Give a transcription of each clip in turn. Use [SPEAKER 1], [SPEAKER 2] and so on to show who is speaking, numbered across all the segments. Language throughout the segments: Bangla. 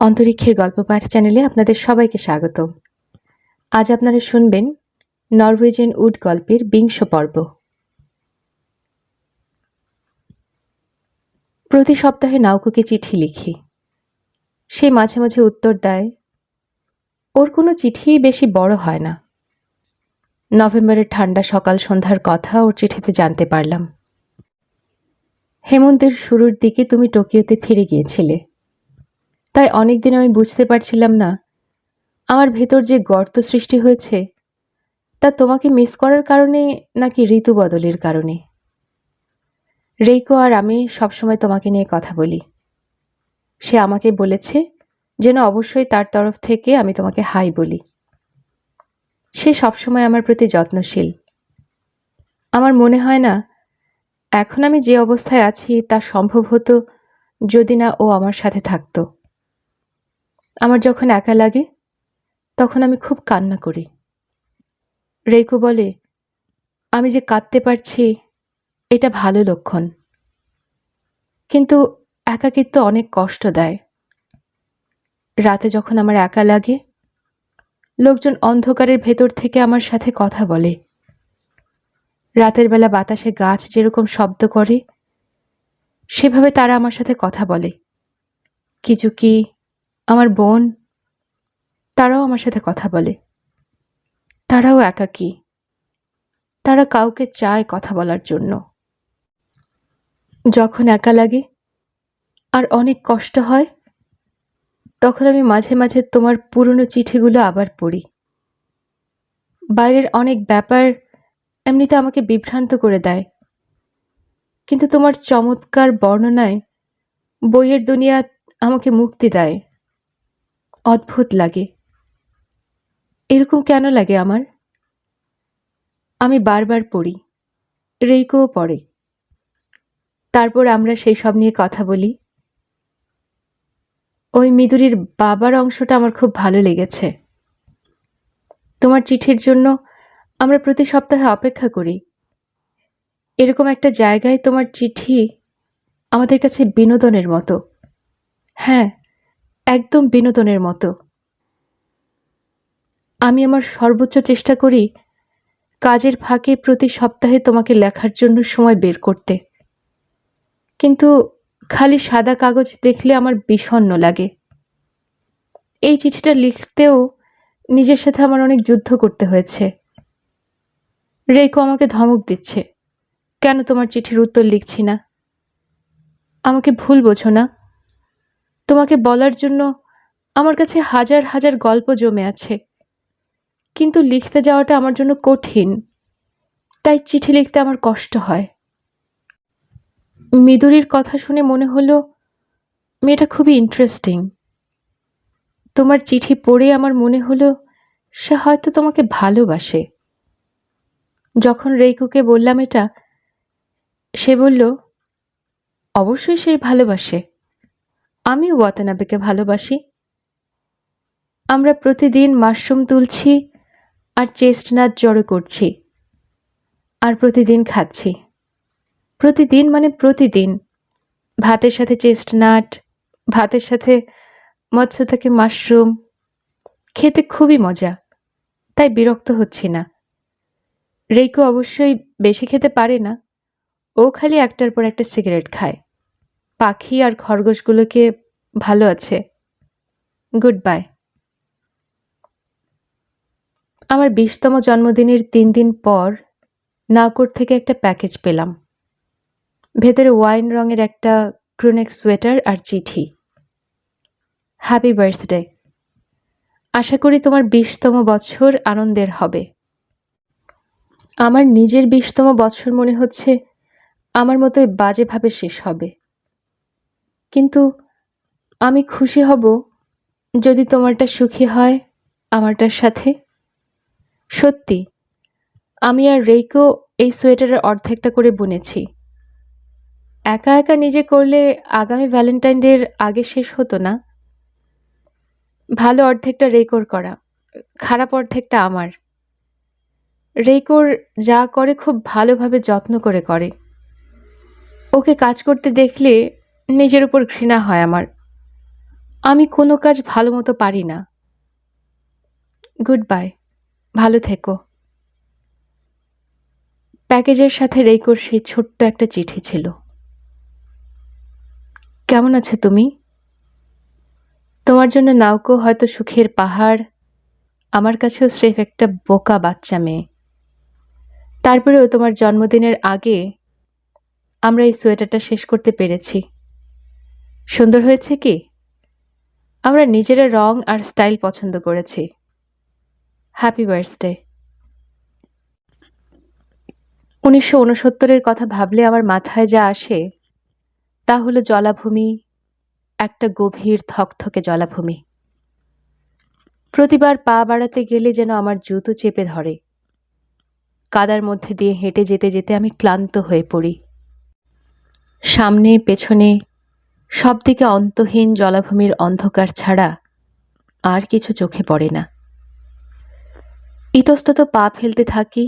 [SPEAKER 1] অন্তরিক্ষের গল্প পাঠ চ্যানেলে আপনাদের সবাইকে স্বাগত। আজ আপনারা শুনবেন নরওয়েজিয়ান উড গল্পের ২০ পর্ব। প্রতি সপ্তাহে নাউকুকে চিঠি লিখি। সে মাঝে মাঝে উত্তর দেয়। ওর কোনো চিঠিই বেশি বড় হয় না। নভেম্বরের ঠান্ডা সকাল সন্ধ্যার কথা ওর চিঠিতে জানতে পারলাম। হেমন্তের শুরুর দিকে তুমি টোকিওতে ফিরে গিয়েছিলে, তাই অনেকদিন আমি বুঝতে পারছিলাম না আমার ভেতর যে গর্ত সৃষ্টি হয়েছে তা তোমাকে মিস করার কারণে নাকি ঋতু বদলের কারণে। রেইকো আর আমি সবসময় তোমাকে নিয়ে কথা বলি। সে আমাকে বলেছে যেন অবশ্যই তার তরফ থেকে আমি তোমাকে হাই বলি। সে সবসময় আমার প্রতি যত্নশীল। আমার মনে হয় না এখন আমি যে অবস্থায় আছি তা সম্ভব হতো যদি না ও আমার সাথে থাকতো। আমার যখন একা লাগে তখন আমি খুব কান্না করি। রেইকো বলে, আমি যে কাঁদতে পারছি এটা ভালো লক্ষণ, কিন্তু একাকিত্ব অনেক কষ্ট দেয়। রাতে যখন আমার একা লাগে লোকজন অন্ধকারের ভেতর থেকে আমার সাথে কথা বলে। রাতের বেলা বাতাসে গাছ যেরকম শব্দ করে সেভাবে তারা আমার সাথে কথা বলে। কিচুকি, আমার বোন, তারাও আমার সাথে কথা বলে। তারাও একাকী। তারা কাউকে চায় কথা বলার জন্য। যখন একা লাগে আর অনেক কষ্ট হয় তখন আমি মাঝে মাঝে তোমার পুরনো চিঠিগুলো আবার পড়ি। বাইরের অনেক ব্যাপার এমনিতে আমাকে বিভ্রান্ত করে দেয়, কিন্তু তোমার চমৎকার বর্ণনায় বইয়ের দুনিয়া আমাকে মুক্তি দেয়। অদ্ভুত লাগে। এরকম কেন লাগে আমার? আমি বারবার পড়ি, রেইকোও পড়ে। তারপর আমরা সেই সব নিয়ে কথা বলি। ওই মিদুরির বাবার অংশটা আমার খুব ভালো লেগেছে। তোমার চিঠির জন্য আমরা প্রতি সপ্তাহে অপেক্ষা করি। এরকম একটা জায়গায় তোমার চিঠি আমাদের কাছে বিনোদনের মতো। হ্যাঁ, একদম বিনোদনের মতো। আমি আমার সর্বোচ্চ চেষ্টা করি কাজের ফাঁকে প্রতি সপ্তাহে তোমাকে লেখার জন্য সময় বের করতে, কিন্তু খালি সাদা কাগজ দেখলে আমার বিষণ্ণ লাগে। এই চিঠিটা লিখতেও নিজের সাথে আমার অনেক যুদ্ধ করতে হয়েছে। রেইকো আমাকে ধমক দিচ্ছে, কেন তোমার চিঠির উত্তর লিখছি না। আমাকে ভুল বোঝো না। তোমাকে বলার জন্য আমার কাছে হাজার হাজার গল্প জমে আছে, কিন্তু লিখতে যাওয়াটা আমার জন্য কঠিন, তাই চিঠি লিখতে আমার কষ্ট হয়। মিদুরির কথা শুনে মনে হলো মেয়েটা খুবই ইন্টারেস্টিং। তোমার চিঠি পড়ে আমার মনে হলো সে হয়তো তোমাকে ভালোবাসে। যখন রেইকোকে বললাম এটা, সে বলল, অবশ্যই সে ভালোবাসে। আমিও ওয়াতানাবেকে ভালোবাসি। আমরা প্রতিদিন মাশরুম তুলছি আর চেস্টনাট জড়ো করছি, আর প্রতিদিন খাচ্ছি। প্রতিদিন মানে প্রতিদিন। ভাতের সাথে চেস্টনাট, ভাতের সাথে মৎস্য থেকে মাশরুম। খেতে খুবই মজা, তাই বিরক্ত হচ্ছি না। রেইকো অবশ্যই বেশি খেতে পারে না। ও খালি একটার পর একটা সিগারেট খায়। পাখি আর খরগোশগুলোকে ভালো আছে। Good bye. আমার 20তম জন্মদিনের 3 দিন পর নাগপুর থেকে একটা প্যাকেজ পেলাম। ভেতরে ওয়াইন রঙের একটা ক্রুনেক সোয়েটার আর চিঠি। Happy birthday. আশা করি তোমার 20তম বছর আনন্দের হবে। আমার নিজের 20তম বছর মনে হচ্ছে আমার মতোই বাজেভাবে শেষ হবে, কিন্তু আমি খুশি হব যদি তোমারটা সুখী হয় আমারটার সাথে। সত্যি, আমি আর রেইকো এই সোয়েটারের অর্ধেকটা করে বুনেছি। একা একা নিজে করলে আগামী ভ্যালেন্টাইন ডের আগে শেষ হতো না। ভালো অর্ধেকটা রেইকোর করা, খারাপ অর্ধেকটা আমার। রেইকোর যা করে খুব ভালোভাবে যত্ন করে করে। ওকে কাজ করতে দেখলে নিজের উপর ঘৃণা হয় আমার। আমি কোনো কাজ ভালো মতো পারি না। গুড বাই, ভালো থেকো। প্যাকেজের সাথে রেইকোর সেই ছোট্ট একটা চিঠি ছিল। কেমন আছো তুমি? তোমার জন্য নাউকো হয়তো সুখের পাহাড়, আমার কাছেও স্রেফ একটা বোকা বাচ্চা মেয়ে। তারপরেও তোমার জন্মদিনের আগে আমরা এই সোয়েটারটা শেষ করতে পেরেছি। সুন্দর হয়েছে কি? আমরা নিজেরা রং আর স্টাইল পছন্দ করেছি। Happy birthday. 1969-এর কথা ভাবলে আমার মাথায় যা আসে তা হলো জলাভূমি, একটা গভীর থকথকে জলাভূমি। প্রতিবার পা বাড়াতে গেলে যেন আমার জুতো চেপে ধরে। কাদার মধ্যে দিয়ে হেঁটে যেতে যেতে আমি ক্লান্ত হয়ে পড়ি। সামনে পেছনে সব দিকে অন্তহীন জলাভূমির অন্ধকার ছাড়া আর কিছু চোখে পড়ে না। ইতস্তত পা ফেলতে থাকি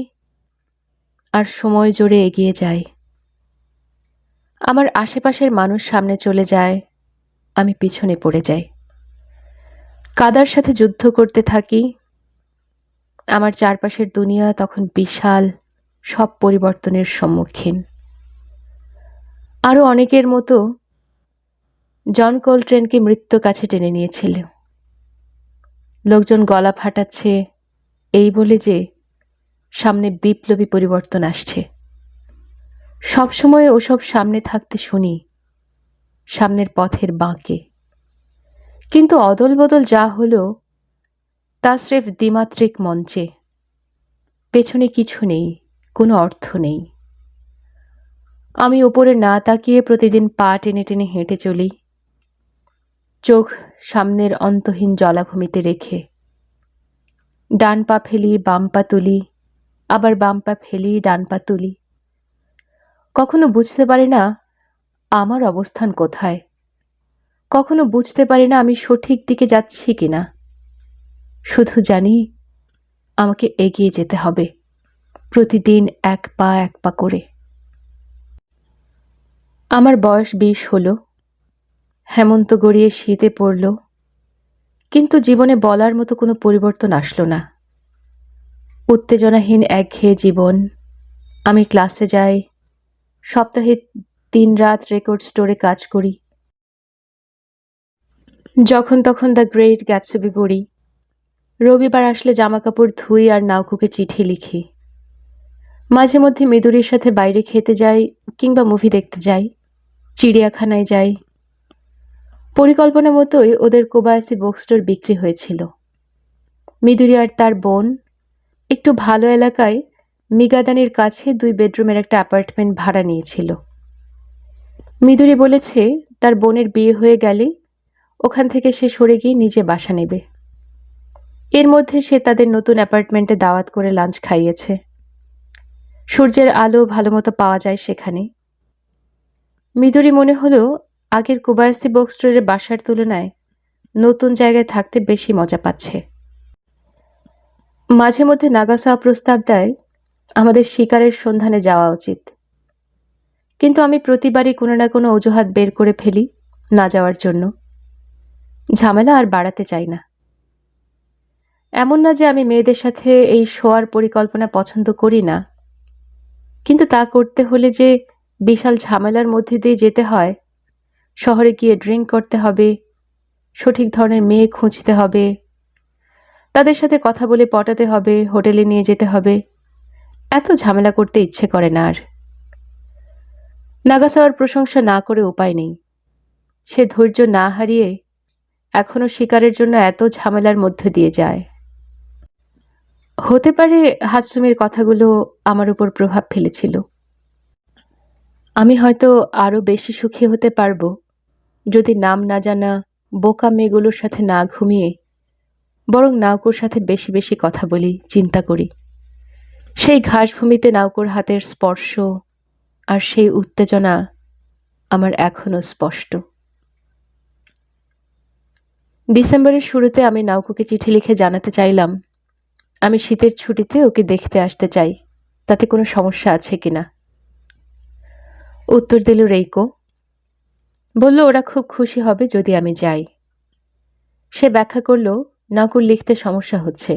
[SPEAKER 1] আর সময় জোরে এগিয়ে যায়। আমার আশেপাশের মানুষ সামনে চলে যায়, আমি পিছনে পড়ে যাই। কাদার সাথে যুদ্ধ করতে থাকি। আমার চারপাশের দুনিয়া তখন বিশাল সব পরিবর্তনের সম্মুখীন। আরো অনেকের মতো জন কোলট্রেনকে মৃত্যু কাছে টেনে নিয়েছিল। লোকজন গলা ফাটাচ্ছে এই বলে যে সামনে বিপ্লবী পরিবর্তন আসছে। সবসময় ওসব সামনে থাকতে শুনি, সামনের পথের বাঁকে। কিন্তু অদল বদল যা হলো তা স্রেফ দ্বিমাত্রিক মঞ্চে। পেছনে কিছু নেই, কোনো অর্থ নেই। আমি ওপরে না তাকিয়ে প্রতিদিন পা টেনে টেনে হেঁটে চলি, চোখ সামনের অন্তহীন জলাভূমিতে রেখে। ডান পা ফেলি, বাম পা তুলি, আবার বাম পা ফেলি, ডান পা তুলি। কখনো বুঝতে পারি না আমার অবস্থান কোথায়, কখনো বুঝতে পারি না আমি সঠিক দিকে যাচ্ছি কিনা। শুধু জানি আমাকে এগিয়ে যেতে হবে, প্রতিদিন এক পা করে। আমার বয়স 20 হলো। হেমন্ত গড়িয়ে শীতে পড়ল, কিন্তু জীবনে বলার মতো কোনো পরিবর্তন আসলো না। উত্তেজনাহীন একঘেয়ে জীবন। আমি ক্লাসে যাই, সপ্তাহে 3 রাত রেকর্ড স্টোরে কাজ করি, যখন তখন দ্য গ্রেট গ্যাটসবি পড়ি। রবিবার আসলে জামাকাপড় ধুই আর নাউকুকে চিঠি লিখি। মাঝে মধ্যে মিদুরির সাথে বাইরে খেতে যাই কিংবা মুভি দেখতে যাই, চিড়িয়াখানায় যাই। পরিকল্পনা মতোই ওদের কোবায়াসি বুক স্টোর বিক্রি হয়েছিল। মিদুরি আর তার বোন একটু ভালো এলাকায় মিগাদানের কাছে 2 বেডরুমের একটা অ্যাপার্টমেন্ট ভাড়া নিয়েছিল। মিদুরি বলেছে তার বোনের বিয়ে হয়ে গেলে ওখান থেকে সে সরে গিয়ে নিজে বাসা নেবে। এর মধ্যে সে তাদের নতুন অ্যাপার্টমেন্টে দাওয়াত করে লাঞ্চ খাইয়েছে। সূর্যের আলো ভালো মতো পাওয়া যায় সেখানে। মিদুরি মনে হলো আগের কোবায়াসি বুক স্টোরের বাসার তুলনায় নতুন জায়গায় থাকতে বেশি মজা পাচ্ছে। মাঝে মধ্যে নাগাসাওয়া প্রস্তাব দেয় আমাদের শিকারের সন্ধানে যাওয়া উচিত, কিন্তু আমি প্রতিবারই কোনো না কোনো অজুহাত বের করে ফেলি না যাওয়ার জন্য। ঝামেলা আর বাড়াতে চাই না। এমন না যে আমি মেয়েদের সাথে এই শোয়ার পরিকল্পনা পছন্দ করি না, কিন্তু তা করতে হলে যে বিশাল ঝামেলার মধ্যে দিয়ে যেতে হয়, শহরে গিয়ে ড্রিঙ্ক করতে হবে, সঠিক ধরনের মেয়ে খুঁজতে হবে, তাদের সাথে কথা বলে পটাতে হবে, হোটেলে নিয়ে যেতে হবে, এত ঝামেলা করতে ইচ্ছে করে না আর। নাগাসাওয়ার প্রশংসা না করে উপায় নেই। সে ধৈর্য না হারিয়ে এখনো শিকারের জন্য এত ঝামেলার মধ্যে দিয়ে যায়। হতে পারে হাতসুমির কথাগুলো আমার উপর প্রভাব ফেলেছিল। আমি হয়তো আরো বেশি সুখী হতে পারবো যদি নাম না জানা বোকা মেয়েগুলোর সাথে না ঘুমিয়ে বরং নাউকোর সাথে বেশি বেশি কথা বলি, চিন্তা করি। সেই ঘাসভূমিতে নাউকোর হাতের স্পর্শ আর সেই উত্তেজনা আমার এখনো স্পষ্ট। ডিসেম্বরের শুরুতে আমি নাউকোকে চিঠি লিখে জানাতে চাইলাম আমি শীতের ছুটিতে ওকে দেখতে আসতে চাই, তাতে কোনো সমস্যা আছে কিনা। উত্তর দিল রেইকো। বলল ওরা খুব খুশি হবে যদি আমি যাই। সে ব্যাখ্যা করল নাকুর লিখতে সমস্যা হচ্ছে,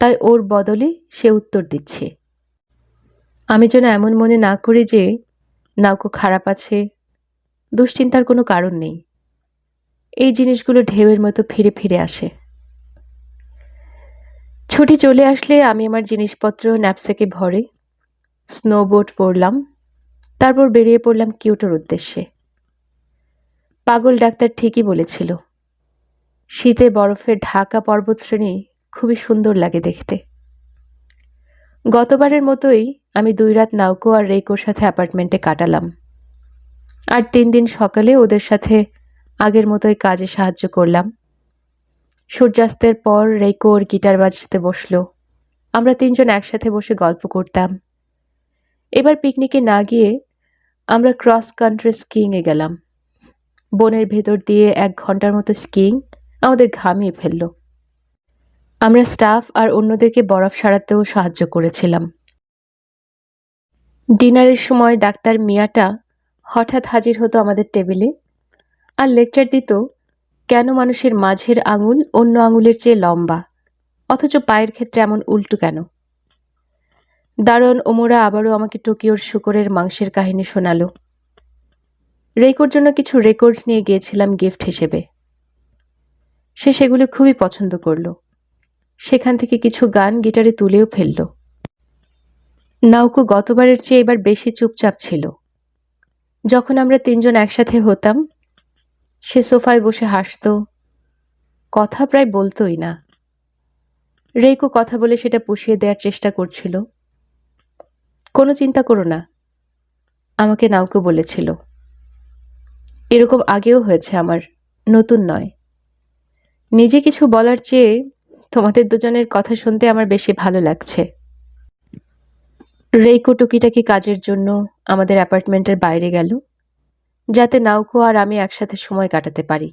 [SPEAKER 1] তাই ওর বদলে সে উত্তর দিচ্ছে। আমি যেন এমন মনে না করি যে নাউকো খারাপ আছে, দুশ্চিন্তার কোনো কারণ নেই। এই জিনিসগুলো ঢেউয়ের মতো ফিরে ফিরে আসে। ছুটি চলে আসলে আমি আমার জিনিসপত্র ন্যাপস্যাকে ভরে স্নোবোট পরলাম, তারপর বেরিয়ে পড়লাম কিয়োটোর উদ্দেশ্যে। পাগল ডাক্তার ঠিকই বলেছিল, শীতে বরফে ঢাকা পর্বতশ্রেণী খুবই সুন্দর লাগে দেখতে। গতবারের মতোই আমি 2 রাত নাউকো আর রেইকোর সাথে অ্যাপার্টমেন্টে কাটালাম, আর 3 দিন সকালে ওদের সাথে আগের মতোই কাজে সাহায্য করলাম। সূর্যাস্তের পর রেইকো ওর গিটার বাজাতে বসলো, আমরা 3 জন একসাথে বসে গল্প করতাম। এবার পিকনিকে না গিয়ে আমরা ক্রস কান্ট্রি স্কিইংয়ে গেলাম। বনের ভেতর দিয়ে 1 ঘন্টার মতো স্কিইং আমাদের ঘামিয়ে ফেলল। আমরা স্টাফ আর অন্যদেরকে বরফ সারাতেও সাহায্য করেছিলাম। ডিনারের সময় ডাক্তার মিয়াটা হঠাৎ হাজির হতো আমাদের টেবিলে আর লেকচার দিত কেন মানুষের মাঝের আঙুল অন্য আঙুলের চেয়ে লম্বা, অথচ পায়ের ক্ষেত্রে এমন উল্টো কেন। দারোয়ান ওমরা আবারও আমাকে টোকিওর শূকরের মাংসের কাহিনী শোনালো। রেইকোর জন্য কিছু রেকর্ড নিয়ে গিয়েছিলাম গিফট হিসেবে। সে সেগুলো খুবই পছন্দ করল। সেখান থেকে কিছু গান গিটারে তুলেও ফেলল। নাউকো গতবারের চেয়ে এবার বেশি চুপচাপ ছিল। যখন আমরা 3 জন একসাথে হতাম, সে সোফায় বসে হাসত, কথা প্রায় বলতোই না। রেইকো কথা বলে সেটা পুষিয়ে দেওয়ার চেষ্টা করছিল। কোনো চিন্তা করো না, আমাকে নাউকো বলেছিল। এরকম আগেও হয়েছে আমার, নতুন নয়। নিজে কিছু বলার চেয়ে তোমাদের দুজনের কথা শুনতে আমার বেশি ভালো লাগছে। রেইকো টুকিটাকি কাজের জন্য আমাদের অ্যাপার্টমেন্টের বাইরে গেল, যাতে নাউকো আর আমি একসাথে সময় কাটাতে পারি।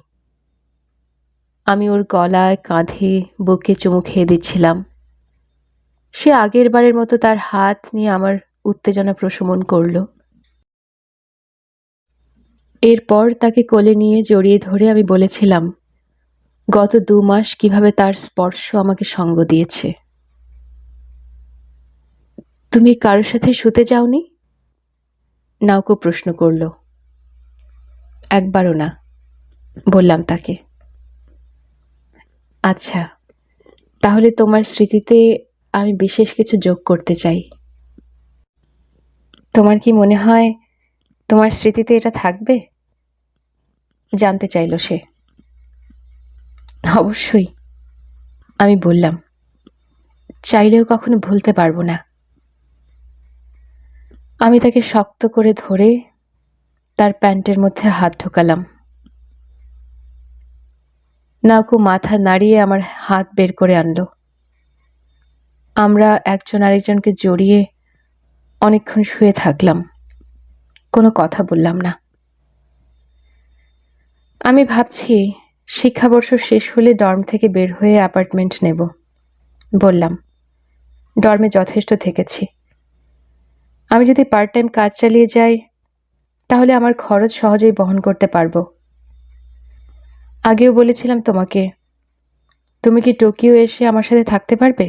[SPEAKER 1] আমি ওর গলায়, কাঁধে, বুকে চুমু খেয়ে দিচ্ছিলাম। সে আগের বারের মতো তার হাত নিয়ে আমার উত্তেজনা প্রশমন করল। এরপর তাকে কোলে নিয়ে জড়িয়ে ধরে আমি বলেছিলাম গত 2 মাস কিভাবে তার স্পর্শ আমাকে সঙ্গ দিয়েছে। তুমি কারোর সাথে শুতে যাওনি? নাউকো প্রশ্ন করল। একবারও না, বললাম তাকে। আচ্ছা, তাহলে তোমার স্মৃতিতে আমি বিশেষ কিছু যোগ করতে চাই। তোমার কি মনে হয় তোমার স্মৃতিতে এটা থাকবে? জানতে চাইল সে। অবশ্যই, আমি বললাম। চাইলেও কখনো ভুলতে পারবো না। আমি তাকে শক্ত করে ধরে তার প্যান্টের মধ্যে হাত ঢোকালাম। নাউকো মাথা নাড়িয়ে আমার হাত বের করে আনলো। আমরা একজন আরেকজনকে জড়িয়ে অনেকক্ষণ শুয়ে থাকলাম, কোনো কথা বললাম না। আমি ভাবছি শিক্ষাবর্ষ শেষ হলে ডর্ম থেকে বের হয়ে অ্যাপার্টমেন্ট নেব। বললাম, ডর্মে যথেষ্ট থেকেছি। আমি যদি পার্ট টাইম কাজ চালিয়ে যাই তাহলে আমার খরচ সহজেই বহন করতে পারবো। আগেও বলেছিলাম তোমাকে, তুমি কি টোকিও এসে আমার সাথে থাকতে পারবে?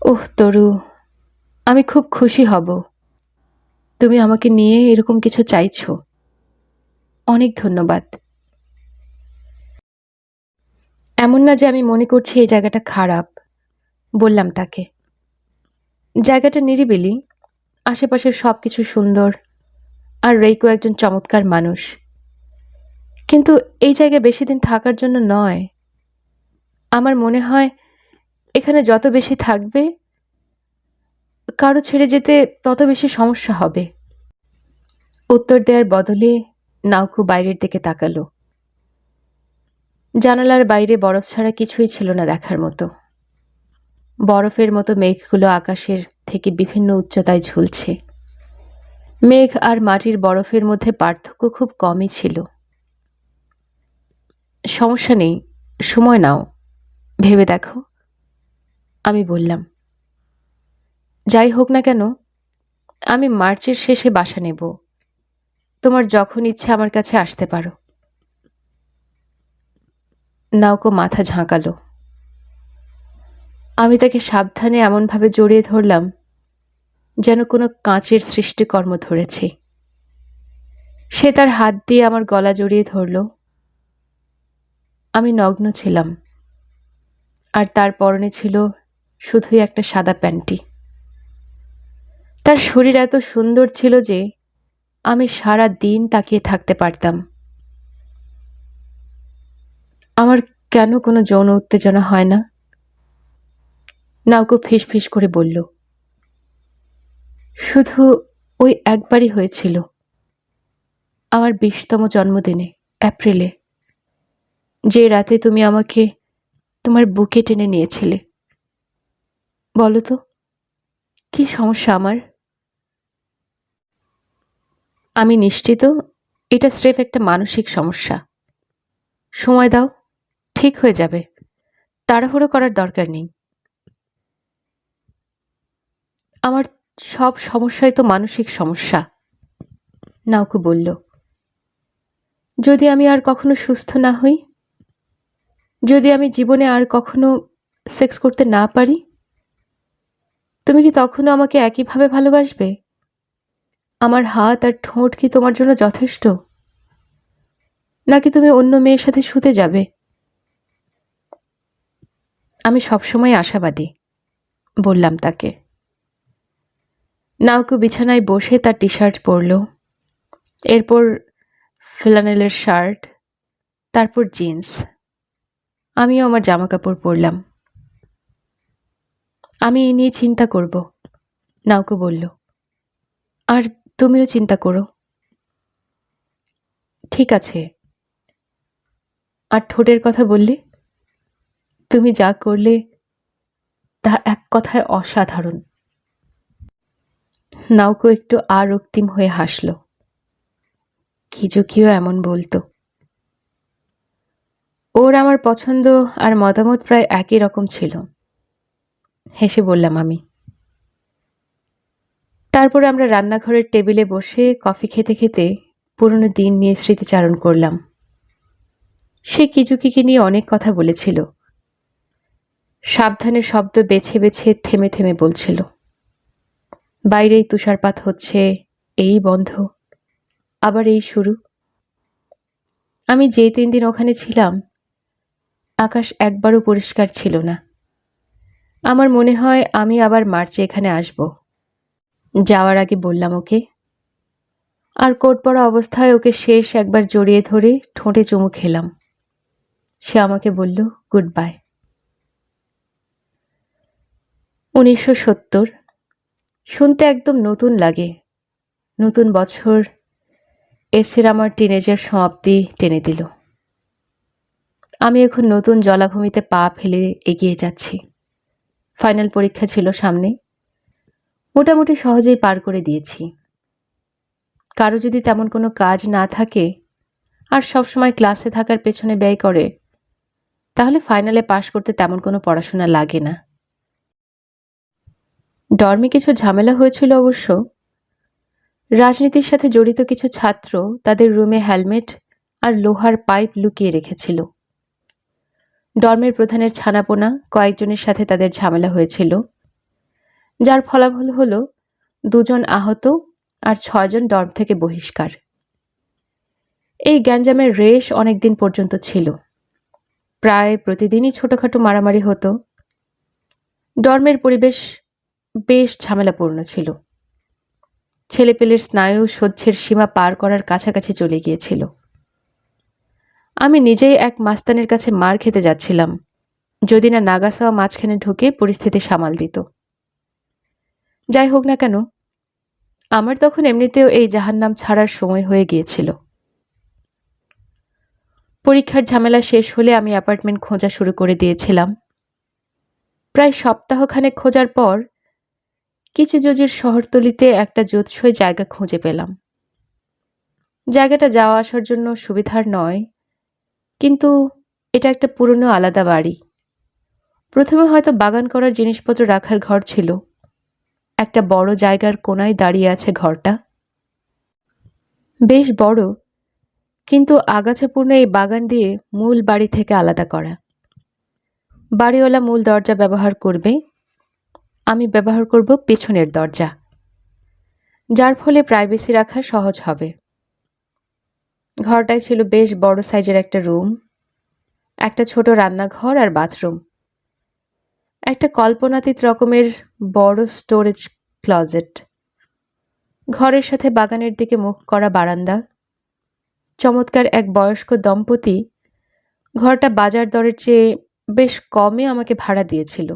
[SPEAKER 1] ওহ তরু, আমি খুব খুশি হব। তুমি আমাকে নিয়ে এরকম কিছু চাইছো। অনেক ধন্যবাদ। এমন না যে আমি মনে করছি এই জায়গাটা খারাপ, বললাম তাকে। জায়গাটা নিরিবিলি, আশেপাশের সবকিছু সুন্দর, আর রেইকো একজন চমৎকার মানুষ। কিন্তু এই জায়গায় বেশি দিন থাকার জন্য নয়। আমার মনে হয় এখানে যত বেশি থাকবে, কারো ছেড়ে যেতে তত বেশি সমস্যা হবে। উত্তর দেওয়ার বদলে নাউকো বাইরের দিকে তাকালো। জানালার বাইরে বরফ ছাড়া কিছুই ছিল না দেখার মতো। বরফের মতো মেঘগুলো আকাশের থেকে বিভিন্ন উচ্চতায় ঝুলছে। মেঘ আর মাটির বরফের মধ্যে পার্থক্য খুব কমই ছিল। সমস্যা নেই, সময় নাও, ভেবে দেখো, আমি বললাম। যাই হোক না কেন, আমি মার্চের শেষে বাসা নেব। তোমার যখন ইচ্ছা আমার কাছে আসতে পারো। নাওকো মাথা ঝাঁকালো। আমি তাকে সাবধানে এমনভাবে জড়িয়ে ধরলাম যেন কোনো কাঁচের সৃষ্টিকর্ম ধরেছি। সে তার হাত দিয়ে আমার গলা জড়িয়ে ধরল। আমি নগ্ন ছিলাম, আর তার পরনে ছিল শুধুই একটা সাদা প্যান্টি। তার শরীর এত সুন্দর ছিল যে আমি সারা দিন তাকিয়ে থাকতে পারতাম। আমার কেন কোনো যৌন উত্তেজনা হয় না? নাওকো ফিসফিস করে বলল, শুধু ওই একবারই হয়েছিল, আমার 20তম জন্মদিনে, এপ্রিলে, যে রাতে তুমি আমাকে তোমার বুকে টেনে নিয়েছিলে। বলো তো, কি সমস্যা আমার? আমি নিশ্চিত এটা স্রেফ একটা মানসিক সমস্যা। সময় দাও, ঠিক হয়ে যাবে। তাড়াহুড়ো করার দরকার নেই। আমার সব সমস্যাই তো মানসিক সমস্যা, নাওকো বলল। যদি আমি আর কখনো সুস্থ না হই, যদি আমি জীবনে আর কখনো সেক্স করতে না পারি, তুমি কি তখনও আমাকে একইভাবে ভালোবাসবে? আমার হাত আর ঠোঁট কি তোমার জন্য যথেষ্ট, নাকি তুমি অন্য মেয়ের সাথে শুতে যাবে? আমি সবসময় আশাবাদী, বললাম তাকে। নাওকো বিছানায় বসে তার টি শার্ট পরল, এরপর ফ্ল্যানেলের শার্ট, তারপর জিন্স। আমিও আমার জামা কাপড় পরলাম। আমি এই নিয়ে চিন্তা করব, নাওকো বলল। আর তুমিও চিন্তা করো। ঠিক আছে। আর ঠোঁটের কথা বললে, তুমি যা করলে তা এক কথায় অসাধারণ। নাওকো একটু আর রক্তিম হয়ে হাসল। কিজুকিও এমন বলতো। ওর আমার পছন্দ আর মতামত প্রায় একই রকম ছিল, হেসে বললাম আমি। তারপর আমরা রান্নাঘরের টেবিলে বসে কফি খেতে খেতে পুরনো দিন নিয়ে স্মৃতিচারণ করলাম। সে কিজুকিকে নিয়ে অনেক কথা বলেছিল। সাবধানে শব্দ বেছে বেছে থেমে থেমে বলছিল। বাইরেই তুষারপাত হচ্ছে, এই বন্ধ, আবার এই শুরু। আমি যে 3 দিন ওখানে ছিলাম, আকাশ একবারও পরিষ্কার ছিল না। আমার মনে হয় আমি আবার মার্চে এখানে আসব। যাওয়ার আগে বললাম ওকে, আর কোট পরা অবস্থায় ওকে শেষ একবার জড়িয়ে ধরে ঠোঁটে চুমু খেলাম। সে আমাকে বলল গুড বাই। 1970 শুনতে একদম নতুন লাগে। নতুন বছর এসের আমার টিনেজের সমাপ্তি টেনে দিল। আমি এখন নতুন জলাভূমিতে পা ফেলে এগিয়ে যাচ্ছি। ফাইনাল পরীক্ষা ছিল সামনে, মোটামুটি সহজেই পার করে দিয়েছি। কারো যদি তেমন কোনো কাজ না থাকে আর সবসময় ক্লাসে থাকার পেছনে ব্যয় করে, তাহলে ফাইনালে পাশ করতে তেমন কোনো পড়াশোনা লাগে না। ডর্মে কিছু ঝামেলা হয়েছিল অবশ্য। রাজনীতির সাথে জড়িত কিছু ছাত্র তাদের রুমে হেলমেট আর লোহার পাইপ লুকিয়ে রেখেছিল। ডর্মের প্রধানের ছানাপোনা কয়েকজনের সাথে তাদের ঝামেলা হয়েছিল, যার ফলাফল হলো 2 জন আহত আর 6 জন ডর্ম থেকে বহিষ্কার। এই গ্যাঞ্জামের রেশ অনেকদিন পর্যন্ত ছিল। প্রায় প্রতিদিনই ছোটখাটো মারামারি হতো। ডর্মের পরিবেশ বেশ ঝামেলাপূর্ণ ছিল। ছেলেপেলের স্নায়ু সহ্যের সীমা পার করার কাছাকাছি চলে গিয়েছিল। আমি নিজেই এক মাস্তানের কাছে মার খেতে যাচ্ছিলাম, যদি না নাগাসাওয়া মাঝখানে ঢুকে পরিস্থিতি সামাল দিত। যাই হোক না কেন, আমার তখন এমনিতেও এই জাহান্নাম ছাড়ার সময় হয়ে গিয়েছিল। পরীক্ষার ঝামেলা শেষ হলে আমি অ্যাপার্টমেন্ট খোঁজা শুরু করে দিয়েছিলাম। প্রায় সপ্তাহখানেক খোঁজার পর কিচিজোজির শহরতলিতে একটা জুৎসই জায়গা খুঁজে পেলাম। জায়গাটা যাওয়া আসার জন্য সুবিধার নয়, কিন্তু এটা একটা পুরনো আলাদা বাড়ি। প্রথমে হয়তো বাগান করার জিনিসপত্র রাখার ঘর ছিল। একটা বড় জায়গার কোনায় দাঁড়িয়ে আছে ঘরটা। বেশ বড়, কিন্তু আগাছাপূর্ণ এই বাগান দিয়ে মূল বাড়ি থেকে আলাদা করা। বাড়িওয়ালা মূল দরজা ব্যবহার করবে, আমি ব্যবহার করব পেছনের দরজা, যার ফলে প্রাইভেসি রাখা সহজ হবে। ঘরটায় ছিল বেশ বড় সাইজের একটা রুম, একটা ছোট রান্নাঘর আর বাথরুম, একটা কল্পনাতীত রকমের বড় স্টোরেজ ক্লজেট, ঘরের সাথে বাগানের দিকে মুখ করা বারান্দা। চমৎকার এক বয়স্ক দম্পতি ঘরটা বাজার দরের চেয়ে বেশ কমে আমাকে ভাড়া দিয়েছিল,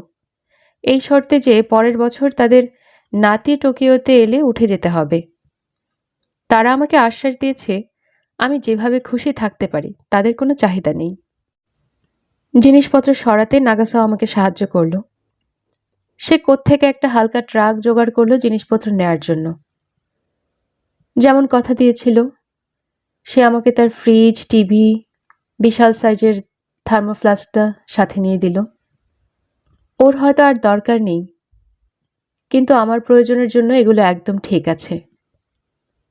[SPEAKER 1] এই শর্তে যে পরের বছর তাদের নাতি টোকিওতে এলে উঠে যেতে হবে। তারা আমাকে আশ্বাস দিয়েছে আমি যেভাবে খুশি থাকতে পারি, তাদের কোনো চাহিদা নেই। জিনিসপত্র সরাতে নাগাসাও আমাকে সাহায্য করলো। সে কোত্থেকে একটা হালকা ট্রাক জোগাড় করলো জিনিসপত্র নেয়ার জন্য। যেমন কথা দিয়েছিল, সে আমাকে তার ফ্রিজ, টিভি, বিশাল সাইজের থার্মোফ্লাস্কটা সাথে নিয়ে দিল। ওর হয়তো আর দরকার নেই, কিন্তু আমার প্রয়োজনের জন্য এগুলো একদম ঠিক আছে।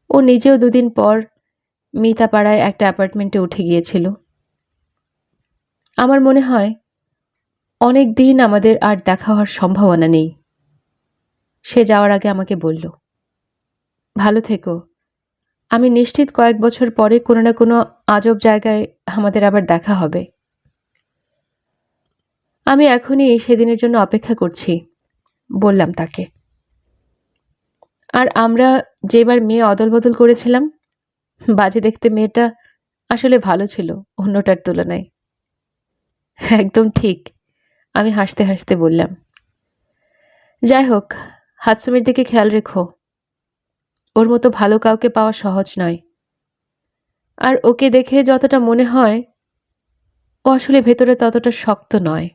[SPEAKER 1] ও নিজেও 2 দিন পর মিতাপাড়ায় একটা অ্যাপার্টমেন্টে উঠে গিয়েছিল। আমার মনে হয় অনেক দিন আমাদের আর দেখা হওয়ার সম্ভাবনা নেই। সে যাওয়ার আগে আমাকে বলল, ভালো থেকো, আমি নিশ্চিত কয়েক বছর পরে কোনো না কোনো আজব জায়গায় আমাদের আবার দেখা হবে। আমি এখনই সেদিনের জন্য অপেক্ষা করছি, বললাম তাকে। আর আমরা যেবার মেয়ে অদল বদল করেছিলাম, বাজে দেখতে মেয়েটা আসলে ভালো ছিল অন্যটার তুলনায়। একদম ঠিক, আমি হাসতে হাসতে বললাম। যাই হোক, হাতসুমির দিকে খেয়াল রেখো, ওর মতো ভালো কাউকে পাওয়া সহজ নয়। আর ওকে দেখে যতটা মনে হয় ও আসলে ভেতরে ততটা শক্ত নয়।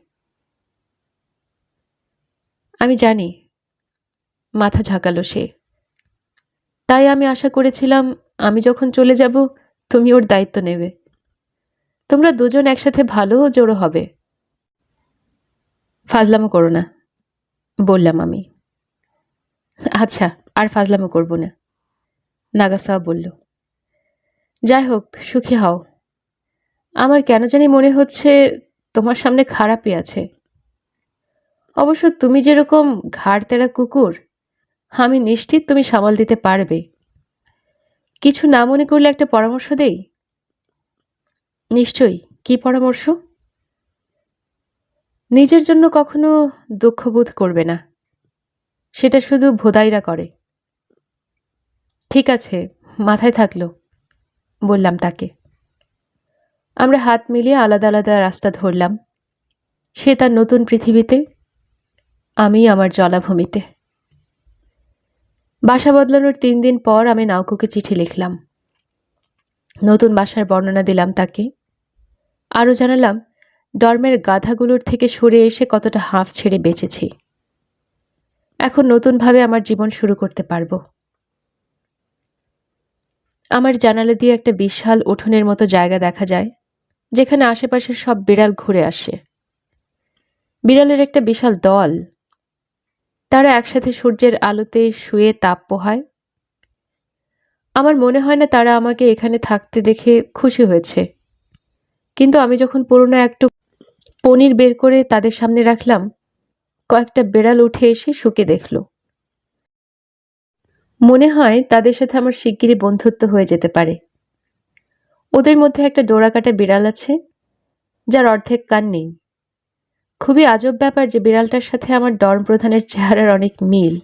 [SPEAKER 1] আমি জানি, মাথা ঝাঁকালো সে। তাই আমি আশা করেছিলাম আমি যখন চলে যাব তুমি ওর দায়িত্ব নেবে, তোমরা দুজন একসাথে ভালো ও জোড়ো হবে। ফাজলামো করো না, বললাম আমি। আচ্ছা, আর ফাজলামো করব না, নাগাসাওয়া বলল। যাই হোক, সুখী হও। আমার কেন জানি মনে হচ্ছে তোমার সামনে খারাপই আছে। অবশ্য তুমি যেরকম ঘাড় তেরা কুকুর, আমি নিশ্চিত তুমি সামাল দিতে পারবে। কিছু না মনে করলে একটা পরামর্শ দেই? নিশ্চয়ই, কি পরামর্শ? নিজের জন্য কখনো দুঃখবোধ করবে না, সেটা শুধু ভোদাইরা করে। ঠিক আছে, মাথায় থাকলো, বললাম তাকে। আমরা হাত মিলিয়ে আলাদা আলাদা রাস্তা ধরলাম। সে তার নতুন পৃথিবীতে, আমি আমার জলাভূমিতে। বাসা বদলানোর 3 দিন পর আমি নাওকোকে চিঠি লিখলাম। নতুন বাসার বর্ণনা দিলাম তাকে। আরও জানালাম ডর্মের গাধাগুলোর থেকে সরে এসে কতটা হাঁফ ছেড়ে বেঁচেছি। এখন নতুনভাবে আমার জীবন শুরু করতে পারবো। আমার জানালা দিয়ে একটা বিশাল উঠোনের মতো জায়গা দেখা যায়, যেখানে আশেপাশের সব বিড়াল ঘুরে আসে। বিড়ালের একটা বিশাল দল, তারা একসাথে সূর্যের আলোতে শুয়ে তাপ পোহায়। আমার মনে হয় না তারা আমাকে এখানে থাকতে দেখে খুশি হয়েছে, কিন্তু আমি যখন পুরনো একটু পনির বের করে তাদের সামনে রাখলাম, কয়েকটা বিড়াল উঠে এসে শুকে দেখল। মনে হয় তাদের সাথে আমার শিগগিরই বন্ধুত্ব হয়ে যেতে পারে। ওদের মধ্যে একটা ডোরাকাটা বিড়াল আছে, যার অর্ধেক কান নেই। খুবই আজব ব্যাপার যে বিড়ালটার সাথে আমার ডর্ম প্রধানের চেহারার অনেক মিল।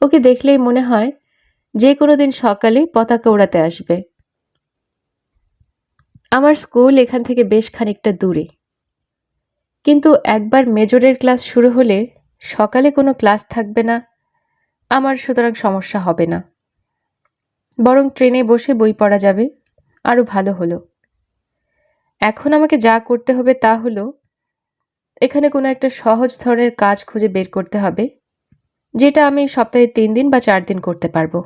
[SPEAKER 1] ওকে দেখলেই মনে হয় যে কোনো দিন সকালে পতাকা ওড়াতে আসবে। আমার স্কুল এখান থেকে বেশ খানিকটা দূরে, কিন্তু একবার মেজরের ক্লাস শুরু হলে সকালে কোনো ক্লাস থাকবে না আমার, সুতরাং সমস্যা হবে না। বরং ট্রেনে বসে বই পড়া যাবে, আরো ভালো হলো। এখন আমাকে যা করতে হবে তা হলো এখানে কোনো একটা সহজ ধরনের কাজ খুঁজে বের করতে হবে, যেটা আমি সপ্তাহে 3 দিন বা 4 দিন করতে পারবো।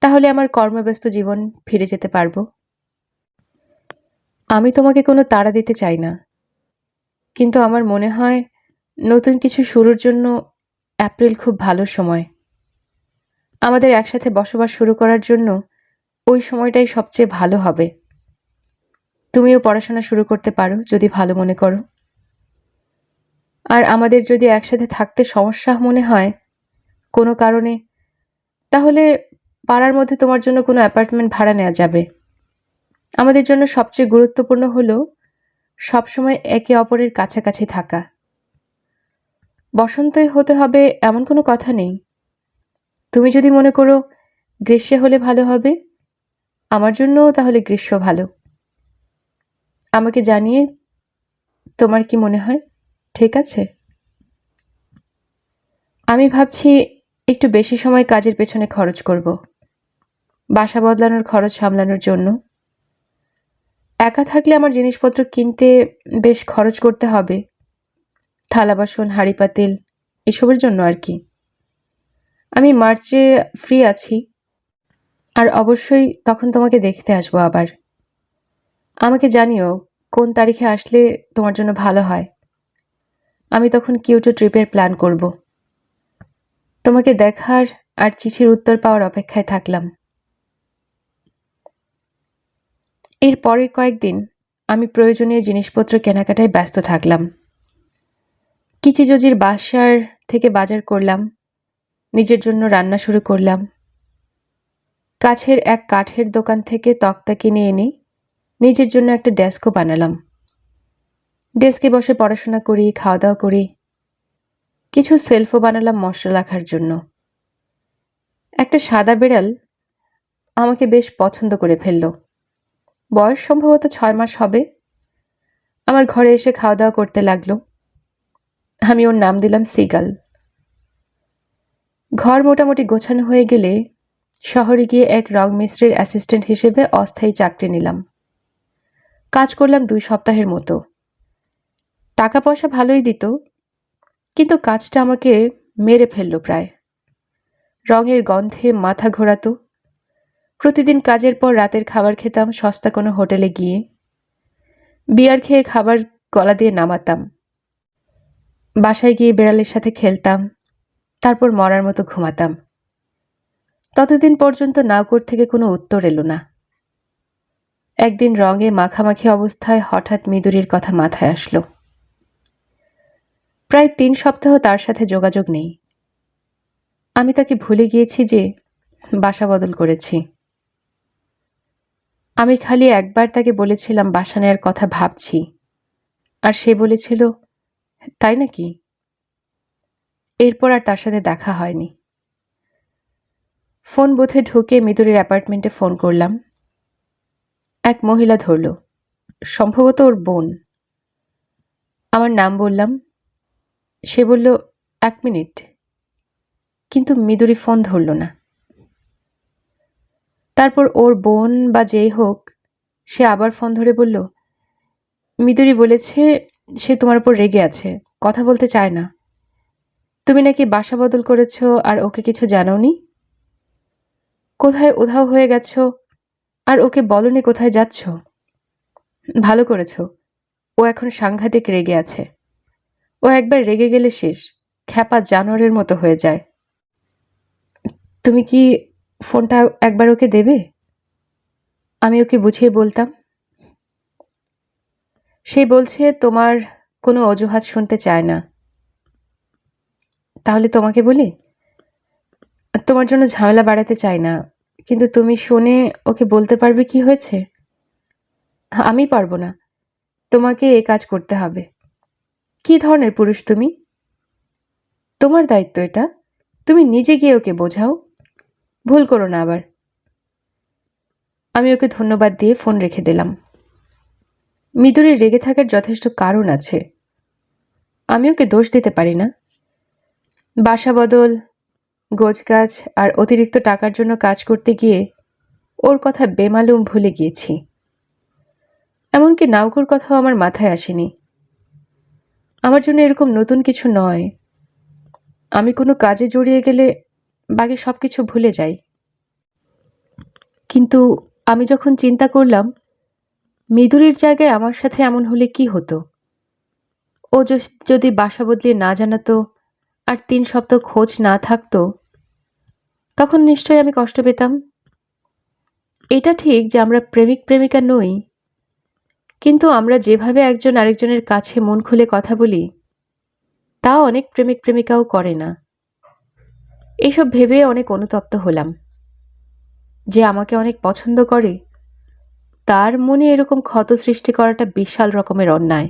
[SPEAKER 1] তাহলে আমার কর্মব্যস্ত জীবন ফিরে যেতে পারবো। আমি তোমাকে কোনো তাড়া দিতে চাই না, কিন্তু আমার মনে হয় নতুন কিছু শুরুর জন্য এপ্রিল খুব ভালো সময়। আমাদের একসাথে বসবাস শুরু করার জন্য ওই সময়টাই সবচেয়ে ভালো হবে। তুমিও পড়াশোনা শুরু করতে পারো যদি ভালো মনে করো। আর আমাদের যদি একসাথে থাকতে সমস্যা মনে হয় কোনো কারণে, তাহলে পাড়ার মধ্যে তোমার জন্য কোনো অ্যাপার্টমেন্ট ভাড়া নেওয়া যাবে। আমাদের জন্য সবচেয়ে গুরুত্বপূর্ণ হলো সবসময় একে অপরের কাছাকাছি থাকা। বসন্তই হতে হবে এমন কোনো কথা নেই। তুমি যদি মনে করো গ্রীষ্মে হলে ভালো হবে, আমার জন্যও তাহলে গ্রীষ্ম ভালো। আমাকে জানিয়ে তোমার কি মনে হয়? ঠিক আছে? আমি ভাবছি একটু বেশি সময় কাজের পেছনে খরচ করব, বাসা বদলানোর খরচ সামলানোর জন্য। একা থাকলে আমার জিনিসপত্র কিনতে বেশ খরচ করতে হবে, থালা বাসন হাঁড়ি পাতিল এসবের জন্য আর কি। আমি মার্চে ফ্রি আছি, আর অবশ্যই তখন তোমাকে দেখতে আসবো আবার। আমাকে জানিও কোন তারিখে আসলে তোমার জন্য ভালো হয়। আমি তখন কিয়োটো ট্রিপের প্ল্যান করব। তোমাকে দেখার আর চিঠির উত্তর পাওয়ার অপেক্ষায় থাকলাম। এর পরের কয়েকদিন আমি প্রয়োজনীয় জিনিসপত্র কেনাকাটায় ব্যস্ত থাকলাম। কিচিজজির বাসার থেকে বাজার করলাম, নিজের জন্য রান্না শুরু করলাম। কাছের এক কাঠের দোকান থেকে তক্তা কিনে এনে নিজের জন্য একটা ডেস্কও বানালাম। ডেস্কে বসে পড়াশোনা করি, খাওয়া দাওয়া করি। কিছু সেলফও বানালাম মশলা রাখার জন্য। একটা সাদা বিড়াল আমাকে বেশ পছন্দ করে ফেলল। বয়স সম্ভবত 6 মাস হবে। আমার ঘরে এসে খাওয়া দাওয়া করতে লাগলো। আমি ওর নাম দিলাম সিগাল। ঘর মোটামুটি গোছানো হয়ে গেলে শহরে গিয়ে এক রং মিস্ত্রির অ্যাসিস্ট্যান্ট হিসেবে অস্থায়ী চাকরি নিলাম। কাজ করলাম 2 সপ্তাহের মতো। টাকা পয়সা ভালোই দিত, কিন্তু কাজটা আমাকে মেরে ফেললো প্রায়। রঙের গন্ধে মাথা ঘোরাতো। প্রতিদিন কাজের পর রাতের খাবার খেতাম সস্তা কোনো হোটেলে গিয়ে। বিয়ার খেয়ে খাবার গলা দিয়ে নামাতাম। বাসায় গিয়ে বিড়ালের সাথে খেলতাম, তারপর মরার মতো ঘুমাতাম। ততদিন পর্যন্ত নাওকর থেকে কোনো উত্তর এলো না। একদিন রঙে মাখামাখি অবস্থায় হঠাৎ মিদুরির কথা মাথায় আসলো। প্রায় 3 সপ্তাহ তার সাথে যোগাযোগ নেই। আমি তাকে ভুলে গিয়েছি যে বাসা বদল করেছি। আমি খালি একবার তাকে বলেছিলাম বাসা নেয়ার কথা ভাবছি, আর সে বলেছিল তাই নাকি। এরপর আর তার সাথে দেখা হয়নি। ফোন বুথে ঢুকে মিদুরির অ্যাপার্টমেন্টে ফোন করলাম। এক মহিলা ধরল, সম্ভবত ওর বোন। আমার নাম বললাম। সে বলল 1 মিনিট, কিন্তু মিদুরি ফোন ধরল না। তারপর ওর বোন বা যেই হোক, সে আবার ফোন ধরে বলল, মিদুরি বলেছে সে তোমার উপর রেগে আছে, কথা বলতে চায় না। তুমি নাকি বাসা বদল করেছ আর ওকে কিছু জানাওনি। কোথায় উধাও হয়ে গেছ আর ওকে বলনি কোথায় যাচ্ছ। ভালো করেছ, ও এখন সাংঘাতিক রেগে আছে। ও একবার রেগে গেলে শেষ, খ্যাপা জানোয়ারের মতো হয়ে যায়। তুমি কি ফোনটা একবার ওকে দেবে? আমি ওকে বুঝিয়ে বলতাম। সে বলছে তোমার কোনো অজুহাত শুনতে চায় না। তাহলে তোমাকে বলি, তোমার জন্য ঝামেলা বাড়াতে চাই না, কিন্তু তুমি শুনে ওকে বলতে পারবে কি হয়েছে? আমি পারবো না, তোমাকে এ কাজ করতে হবে। কি ধরনের পুরুষ তুমি? তোমার দায়িত্ব এটা, তুমি নিজে গিয়ে ওকে বোঝাও। ভুল করো না আবার। আমি ওকে ধন্যবাদ দিয়ে ফোন রেখে দিলাম। মিদুরের রেগে থাকার যথেষ্ট কারণ আছে, আমি ওকে দোষ দিতে পারি না। বাসা বদল, গোছগাছ আর অতিরিক্ত টাকার জন্য কাজ করতে গিয়ে ওর কথা বেমালুম ভুলে গিয়েছি। এমনকি নাউকুর কথাও আমার মাথায় আসেনি। আমার জন্য এরকম নতুন কিছু নয়। আমি কোনো কাজে জড়িয়ে গেলে বাকি সবকিছু ভুলে যাই। কিন্তু আমি যখন চিন্তা করলাম মিদুরির জায়গায় আমার সাথে এমন হলে কি হতো, ও যদি বাসা বদলিয়ে না জানাতো আর 3 সপ্তাহ খোঁজ না থাকতো, তখন নিশ্চয়ই আমি কষ্ট পেতাম। এটা ঠিক যে আমরা প্রেমিক প্রেমিকা নই, কিন্তু আমরা যেভাবে একজন আরেকজনের কাছে মন খুলে কথা বলি তা অনেক প্রেমিক প্রেমিকাও করে না। এসব ভেবে অনেক অনুতপ্ত হলাম। যে আমাকে অনেক পছন্দ করে তার মনে এরকম ক্ষত সৃষ্টি করাটা বিশাল রকমের অন্যায়,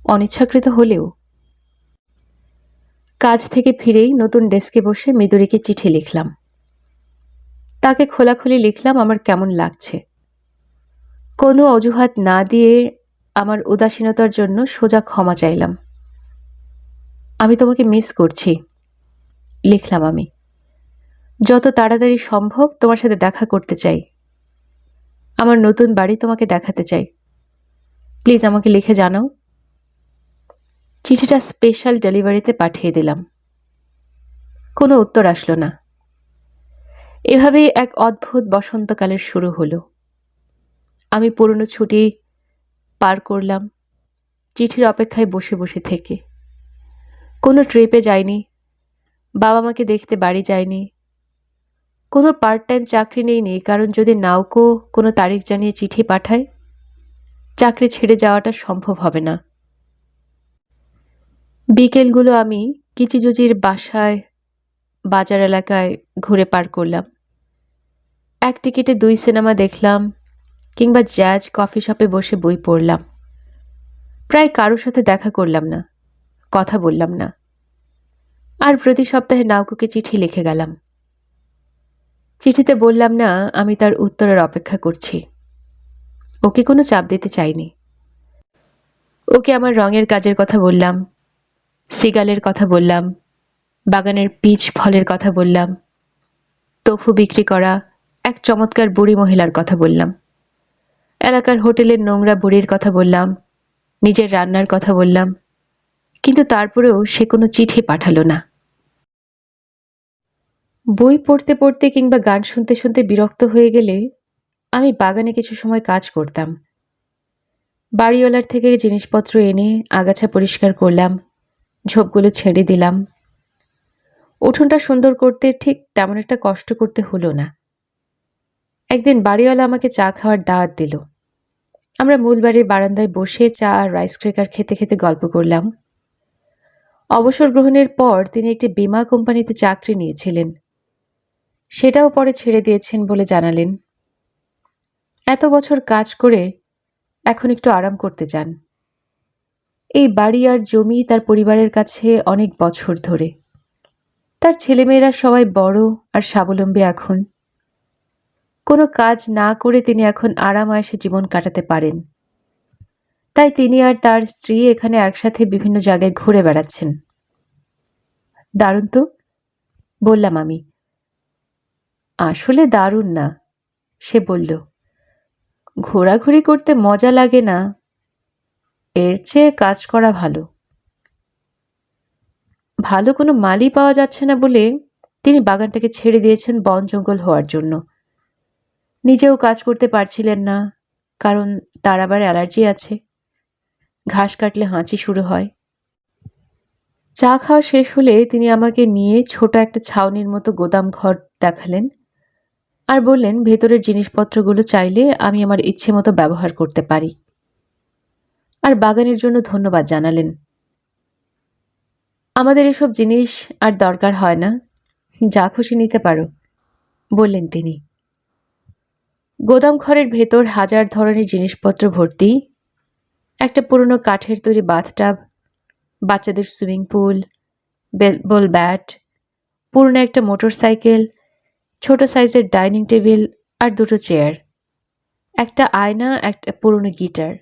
[SPEAKER 1] অনিচ্ছাকৃত হলেও। কাজ থেকে ফিরেই নতুন ডেস্কে বসে মিদুরিকে চিঠি লিখলাম। তাকে খোলাখুলি লিখলাম আমার কেমন লাগছে। কোনো অজুহাত না দিয়ে আমার উদাসীনতার জন্য সোজা ক্ষমা চাইলাম। আমি তোমাকে মিস করছি, লিখলাম আমি। যত তাড়াতাড়ি সম্ভব তোমার সাথে দেখা করতে চাই। আমার নতুন বাড়ি তোমাকে দেখাতে চাই। প্লিজ আমাকে লিখে জানাও। চিঠিটা স্পেশাল ডেলিভারিতে পাঠিয়ে দিলাম। কোনো উত্তর আসলো না। এভাবেই এক অদ্ভুত বসন্তকালের শুরু হলো। আমি পুরনো ছুটি পার করলাম চিঠির অপেক্ষায় বসে বসে থেকে। কোনো ট্রিপে যাইনি, বাবা মাকে দেখতে বাড়ি যাইনি, কোনো পার্ট টাইম চাকরি নেইনি, কারণ যদি নাওকো কোনো তারিখ জানিয়ে চিঠি পাঠায় চাকরি ছেড়ে যাওয়াটা সম্ভব হবে না। বিকেলগুলো আমি কিচিজুজির বাসায় বাজার এলাকায় ঘুরে পার করলাম। এক টিকিটে 2 সিনেমা দেখলাম, কিংবা জ্যাজ কফি শপে বসে বই পড়লাম। প্রায় কারোর সাথে দেখা করলাম না, কথা বললাম না। আর প্রতি সপ্তাহে নাওকুকে চিঠি লিখে গেলাম। চিঠিতে বললাম না আমি তার উত্তরের অপেক্ষা করছি। ওকে কোনো চাপ দিতে চাইনি। ওকে আমার রঙের কাজের কথা বললাম, সিগালের কথা বললাম, বাগানের পিচ ফলের কথা বললাম, তোফু বিক্রি করা এক চমৎকার বুড়ি মহিলার কথা বললাম, এলাকার হোটেলের নোংরা বুড়ির কথা বললাম, নিজের রান্নার কথা বললাম। কিন্তু তারপরেও সে কোনো চিঠি পাঠালো না। বই পড়তে পড়তে কিংবা গান শুনতে শুনতে বিরক্ত হয়ে গেলে আমি বাগানে কিছু সময় কাজ করতাম। বাড়িওয়ালার থেকে জিনিসপত্র এনে আগাছা পরিষ্কার করলাম, ঝোপগুলো ছেড়ে দিলাম। উঠোনটা সুন্দর করতে ঠিক তেমন একটা কষ্ট করতে হলো না। একদিন বাড়িওয়ালা আমাকে চা খাওয়ার দাওয়াত দিল। আমরা মূল বাড়ির বারান্দায় বসে চা আর রাইস ক্রেকার খেতে খেতে গল্প করলাম। অবসর গ্রহণের পর তিনি একটি বীমা কোম্পানিতে চাকরি নিয়েছিলেন, সেটাও পরে ছেড়ে দিয়েছেন বলে জানালেন। এত বছর কাজ করে এখন একটু আরাম করতে চান। এই বাড়ি আর জমি তার পরিবারের কাছে অনেক বছর ধরে। তার ছেলেমেয়েরা সবাই বড় আর স্বাবলম্বী এখন। কোনো কাজ না করে তিনি এখন আরাম আয়েশে জীবন কাটাতে পারেন। তাই তিনি আর তার স্ত্রী এখানে একসাথে বিভিন্ন জায়গায় ঘুরে বেড়াচ্ছেন। দারুণ তো, বললাম আমি। আসলে দারুণ না, সে বলল। ঘোরাঘুরি করতে মজা লাগে না, এর চেয়ে কাজ করা ভালো। ভালো কোনো মালি পাওয়া যাচ্ছে না বলে তিনি বাগানটাকে ছেড়ে দিয়েছেন বন জঙ্গল হওয়ার জন্য। নিজেও কাজ করতে পারছিলেন না, কারণ তার আবার অ্যালার্জি আছে। ঘাস কাটলে হাঁচি শুরু হয়। চা খাওয়া শেষ হলে তিনি আমাকে নিয়ে ছোট একটা ছাউনির মতো গোদাম ঘর দেখালেন আর বললেন ভেতরের জিনিসপত্রগুলো চাইলে আমি আমার ইচ্ছে মতো ব্যবহার করতে পারি। আর বাগানের জন্য ধন্যবাদ জানালেন। আমাদের এসব জিনিস আর দরকার হয় না, যা খুশি নিতে পারো, বললেন তিনি। গোদাম ঘরের ভেতর হাজার ধরনের জিনিসপত্র ভর্তি। একটা পুরনো কাঠের তৈরি বাথটাব, বাচ্চাদের সুইমিং পুল, বেসবল ব্যাট, পুরনো একটা মোটরসাইকেল, ছোট সাইজের ডাইনিং টেবিল আর 2টো চেয়ার, একটা আয়না, একটা পুরনো গিটার।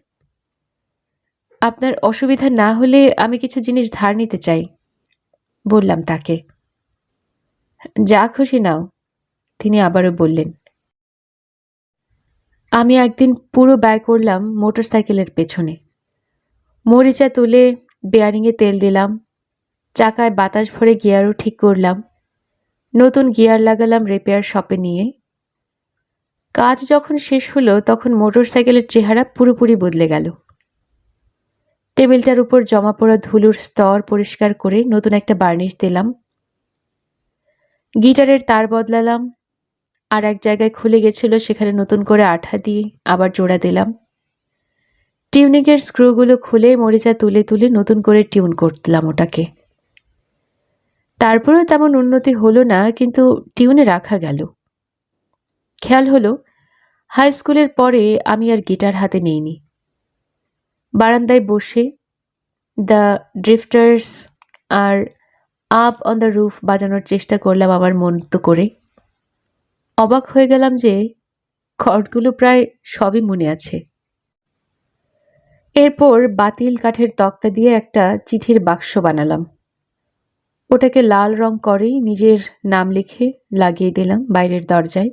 [SPEAKER 1] আপনার অসুবিধা না হলে আমি কিছু জিনিস ধার নিতে চাই, বললাম তাকে। যা খুশি নাও, তিনি আবারও বললেন। আমি একদিন পুরো ব্যয় করলাম মোটরসাইকেলের পেছনে। মরিচা তুলে বেয়ারিংয়ে তেল দিলাম, চাকায় বাতাস ভরে গিয়ারও ঠিক করলাম, নতুন গিয়ার লাগালাম রিপেয়ার শপে নিয়ে। কাজ যখন শেষ হলো তখন মোটরসাইকেলের চেহারা পুরোপুরি বদলে গেল। টেবিলটার উপর জমা পড়া ধুলোর স্তর পরিষ্কার করে নতুন একটা বার্নিশ দিলাম, গিটারের তার বদলালাম, আর এক জায়গায় খুলে গেছিল, সেখানে নতুন করে আঠা দিয়ে আবার জোড়া দিলাম। টিউনিংয়ের স্ক্রুগুলো খুলে মরিচা তুলে তুলে নতুন করে টিউন করলাম ওটাকে। তারপরেও তেমন উন্নতি হলো না, কিন্তু টিউনে রাখা গেল। খেয়াল হলো হাই স্কুলের পরে আমি আর গিটার হাতে নেইনি। বারান্দায় বসে দ্য ড্রিফটার্স আর আপ অন দ্য রুফ বাজানোর চেষ্টা করলাম আমার মন তো করে। অবাক হয়ে গেলাম যে কর্ডগুলো প্রায় সবই মনে আছে। এরপর বাতিল কাঠের তক্তা দিয়ে একটা চিঠির বাক্স বানালাম। ওটাকে লাল রং করেই নিজের নাম লিখে লাগিয়ে দিলাম বাইরের দরজায়।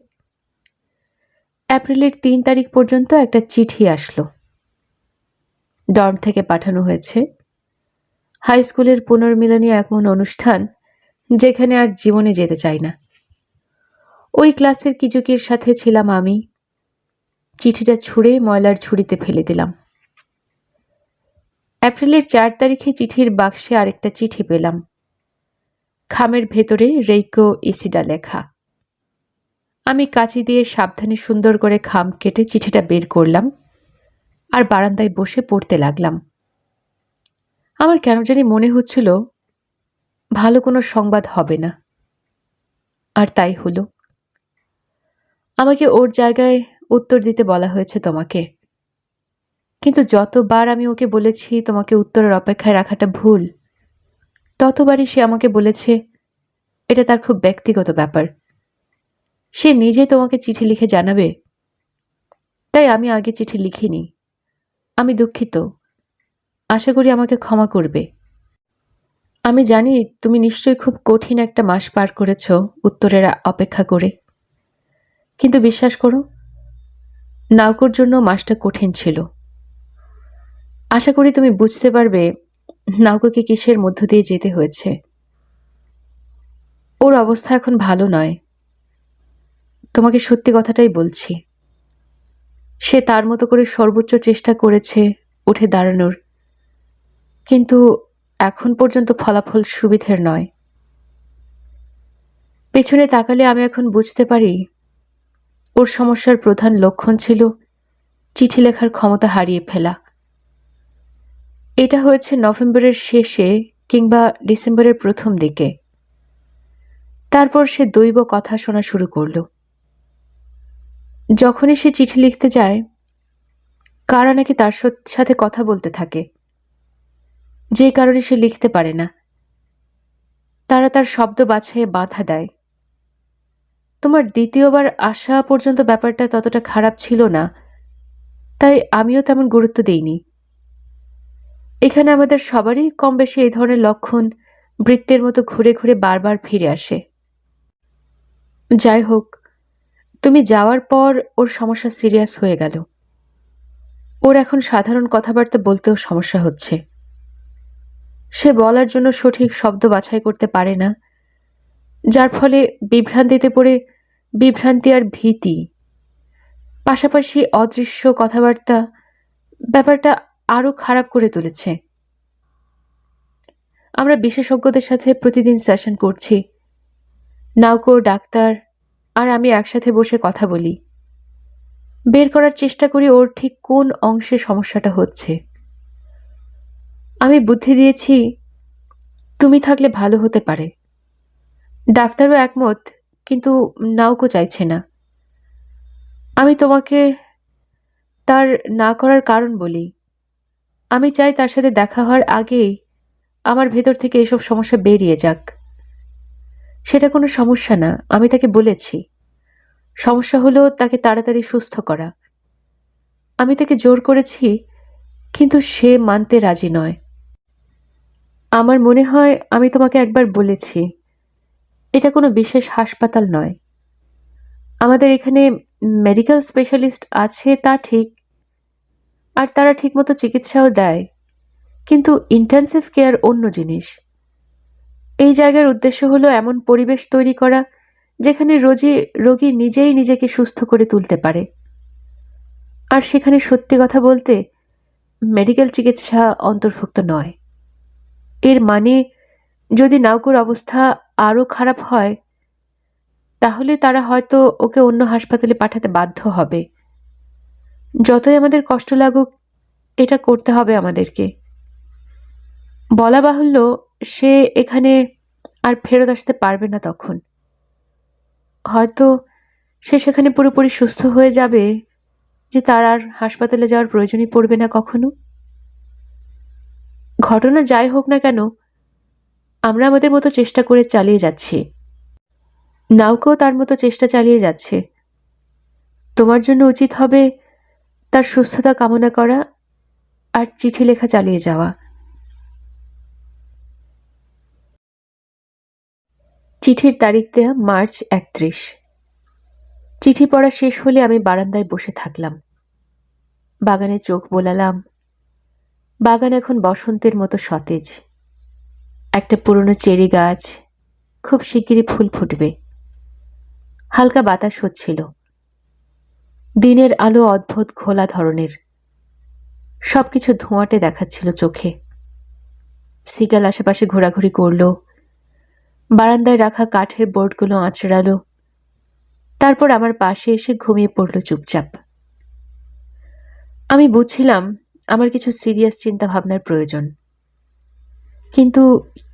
[SPEAKER 1] এপ্রিলের ৩ তারিখ পর্যন্ত একটা চিঠি আসলো। ডর্ম থেকে পাঠানো হয়েছে। হাই স্কুলের পুনর্মিলনী এমন অনুষ্ঠান যেখানে আর জীবনে যেতে চাই না। ওই ক্লাসের কিজুকির সাথে ছিলাম আমি। চিঠিটা ছুঁড়ে ময়লার ঝুড়িতে ফেলে দিলাম। এপ্রিলের ৪ তারিখে চিঠির বাক্সে আরেকটা চিঠি পেলাম। খামের ভেতরে রেইকো ইসিডা লেখা। আমি কাঁচি দিয়ে সাবধানে সুন্দর করে খাম কেটে চিঠিটা বের করলাম আর বারান্দায় বসে পড়তে লাগলাম। আমার কেন জানি মনে হচ্ছিল ভালো কোনো সংবাদ হবে না, আর তাই হলো। আমাকে ওর জায়গায় উত্তর দিতে বলা হয়েছে তোমাকে, কিন্তু যতবার আমি ওকে বলেছি তোমাকে উত্তরের অপেক্ষায় রাখাটা ভুল, ততবারই সে আমাকে বলেছে এটা তার খুব ব্যক্তিগত ব্যাপার, সে নিজে তোমাকে চিঠি লিখে জানাবে। তাই আমি আগে চিঠি লিখিনি। আমি দুঃখিত, আশা করি আমাকে ক্ষমা করবে। আমি জানি তুমি নিশ্চয়ই খুব কঠিন একটা মাস পার করেছ উত্তরের অপেক্ষা করে, কিন্তু বিশ্বাস করো, নাউকোর জন্য মাসটা কঠিন ছিল। আশা করি তুমি বুঝতে পারবে নাউকোকে কিসের মধ্য দিয়ে যেতে হয়েছে। ওর অবস্থা এখন ভালো নয়, তোমাকে সত্যি কথাটাই বলছি। সে তার মতো করে সর্বোচ্চ চেষ্টা করেছে উঠে দাঁড়ানোর, কিন্তু এখন পর্যন্ত ফলাফল সুবিধের নয়। পেছনে তাকালে আমি এখন বুঝতে পারি ওর সমস্যার প্রধান লক্ষণ ছিল চিঠি লেখার ক্ষমতা হারিয়ে ফেলা। এটা হয়েছে নভেম্বরের শেষে কিংবা ডিসেম্বরের প্রথম দিকে। তারপর সে দৈব কথা শোনা শুরু করল। যখনই সে চিঠি লিখতে যায়, কারা নাকি তার সাথে কথা বলতে থাকে, যে কারণে সে লিখতে পারে না। তারা তার শব্দ বাছাইয়ে বাধা দেয়। তোমার দ্বিতীয়বার আসা পর্যন্ত ব্যাপারটা ততটা খারাপ ছিল না, তাই আমিও তেমন গুরুত্ব দেইনি। এখানে আমাদের সবারই কম বেশি এই ধরনের লক্ষণ বৃত্তের মতো ঘুরে ঘুরে বারবার ফিরে আসে। যাই হোক, তুমি যাওয়ার পর ওর সমস্যা সিরিয়াস হয়ে গেল। ওর এখন সাধারণ কথাবার্তা বলতেও সমস্যা হচ্ছে। সে বলার জন্য সঠিক শব্দ বাছাই করতে পারে না, যার ফলে বিভ্রান্তিতে পড়ে বিভ্রান্তি আর ভীতি, পাশাপাশি অদৃশ্য কথাবার্তা ব্যাপারটা আরো খারাপ করে তুলেছে। আমরা বিশেষজ্ঞদের সাথে প্রতিদিন সেশন করছি। নাউকো, ডাক্তার আর আমি একসাথে বসে কথা বলি, বের করার চেষ্টা করি ওর ঠিক কোন অংশে সমস্যাটা হচ্ছে। আমি বুদ্ধি দিয়েছি তুমি থাকলে ভালো হতে পারে। ডাক্তারও একমত, কিন্তু নাউকো চাইছে না। আমি তোমাকে তার না করার কারণ বলি। আমি চাই তার সাথে দেখা হওয়ার আগেই আমার ভেতর থেকে এসব সমস্যা বেরিয়ে যাক। সেটা কোনো সমস্যা না, আমি তাকে বলেছি। সমস্যা হলো তাকে তাড়াতাড়ি সুস্থ করা। আমি তাকে জোর করেছি, কিন্তু সে মানতে রাজি নয়। আমার মনে হয় আমি তোমাকে একবার বলেছি, এটা কোনো বিশেষ হাসপাতাল নয়। আমাদের এখানে মেডিকেল স্পেশালিস্ট আছে তা ঠিক, আর তারা ঠিকমতো চিকিৎসাও দেয়, কিন্তু ইন্টেন্সিভ কেয়ার অন্য জিনিস। এই জায়গার উদ্দেশ্য হলো এমন পরিবেশ তৈরি করা যেখানে রোগী নিজেই নিজেকে সুস্থ করে তুলতে পারে। আর সেখানে সত্যি কথা বলতে মেডিকেল চিকিৎসা অন্তর্ভুক্ত নয়। এর মানে যদি নাউকোর অবস্থা আরো খারাপ হয়, তাহলে তারা হয়তো ওকে অন্য হাসপাতালে পাঠাতে বাধ্য হবে। যতই আমাদের কষ্ট লাগুক, এটা করতে হবে আমাদেরকে। বলা বাহুল্য, সে এখানে আর ফেরত আসতে পারবে না তখন। হয়তো সে সেখানে পুরোপুরি সুস্থ হয়ে যাবে, যে তার আর হাসপাতালে যাওয়ার প্রয়োজনই পড়বে না কখনো। ঘটনা যাই হোক না কেন, আমরা আমাদের মতো চেষ্টা করে চালিয়ে যাচ্ছি। নাউকেও তার মতো চেষ্টা চালিয়ে যাচ্ছে। তোমার জন্য উচিত হবে তার সুস্থতা কামনা করা আর চিঠি লেখা চালিয়ে যাওয়া। চিঠির তারিখ দেয়া মার্চ 31। চিঠি পড়া শেষ হলে আমি বারান্দায় বসে থাকলাম। বাগানে চোখ বোলালাম। বাগান এখন বসন্তের মতো সতেজ। একটা পুরনো চেরি গাছ, খুব শিগগিরই ফুল ফুটবে। হালকা বাতাস হচ্ছিল। দিনের আলো অদ্ভুত ঘোলা ধরনের। সবকিছু ধোঁয়াটে দেখাচ্ছিল চোখে। সিগাল আশেপাশে ঘোরাঘুরি করল। বারান্দায় রাখা কাঠের বোর্ডগুলো আঁচড়ালো। তারপর আমার পাশে এসে ঘুমিয়ে পড়ল চুপচাপ। আমি বুঝছিলাম আমার কিছু সিরিয়াস চিন্তা ভাবনার প্রয়োজন, কিন্তু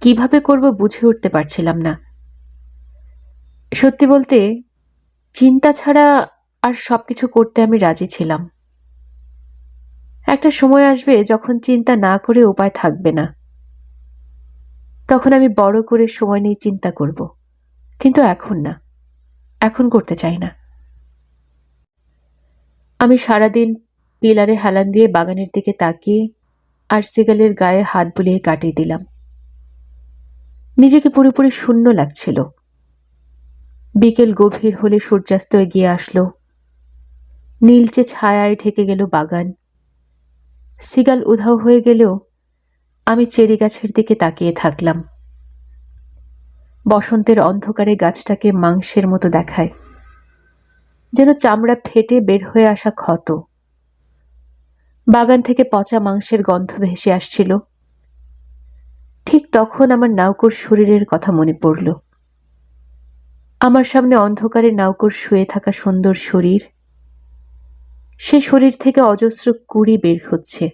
[SPEAKER 1] কিভাবে করব বুঝে উঠতে পারছিলাম না। সত্যি বলতে, চিন্তা ছাড়া আর সবকিছু করতে আমি রাজি ছিলাম। একটা সময় আসবে যখন চিন্তা না করে উপায় থাকবে না। তখন আমি বড় করে সময় নিয়ে চিন্তা করব, কিন্তু এখন না, এখন করতে চাই না। আমি সারাদিন পিলারে হেলান দিয়ে বাগানের দিকে তাকিয়ে আর সিগালের গায়ে হাত বুলিয়ে কাটিয়ে দিলাম। নিজেকে পুরোপুরি শূন্য লাগছিল। বিকেল গভীর হলে সূর্যাস্ত এগিয়ে আসলো। নীলচে ছায়ায় ঢেকে গেল বাগান। সিগাল উধাও হয়ে গেলেও আমি চেরি গাছের দিকে তাকিয়ে থাকলাম। বসন্তের অন্ধকারে গাছটাকে মাংসের মতো দেখায়, যেন চামড়া ফেটে বের হয়ে আসা ক্ষত। বাগান থেকে পচা মাংসের গন্ধ ভেসে আসছিল। ঠিক তখন আমার নাউকুর শরীরের কথা মনে পড়ল। আমার সামনে অন্ধকারে নাউকুর শুয়ে থাকা সুন্দর শরীর। সে শরীর থেকে অজস্র কুঁড়ি বের হচ্ছে,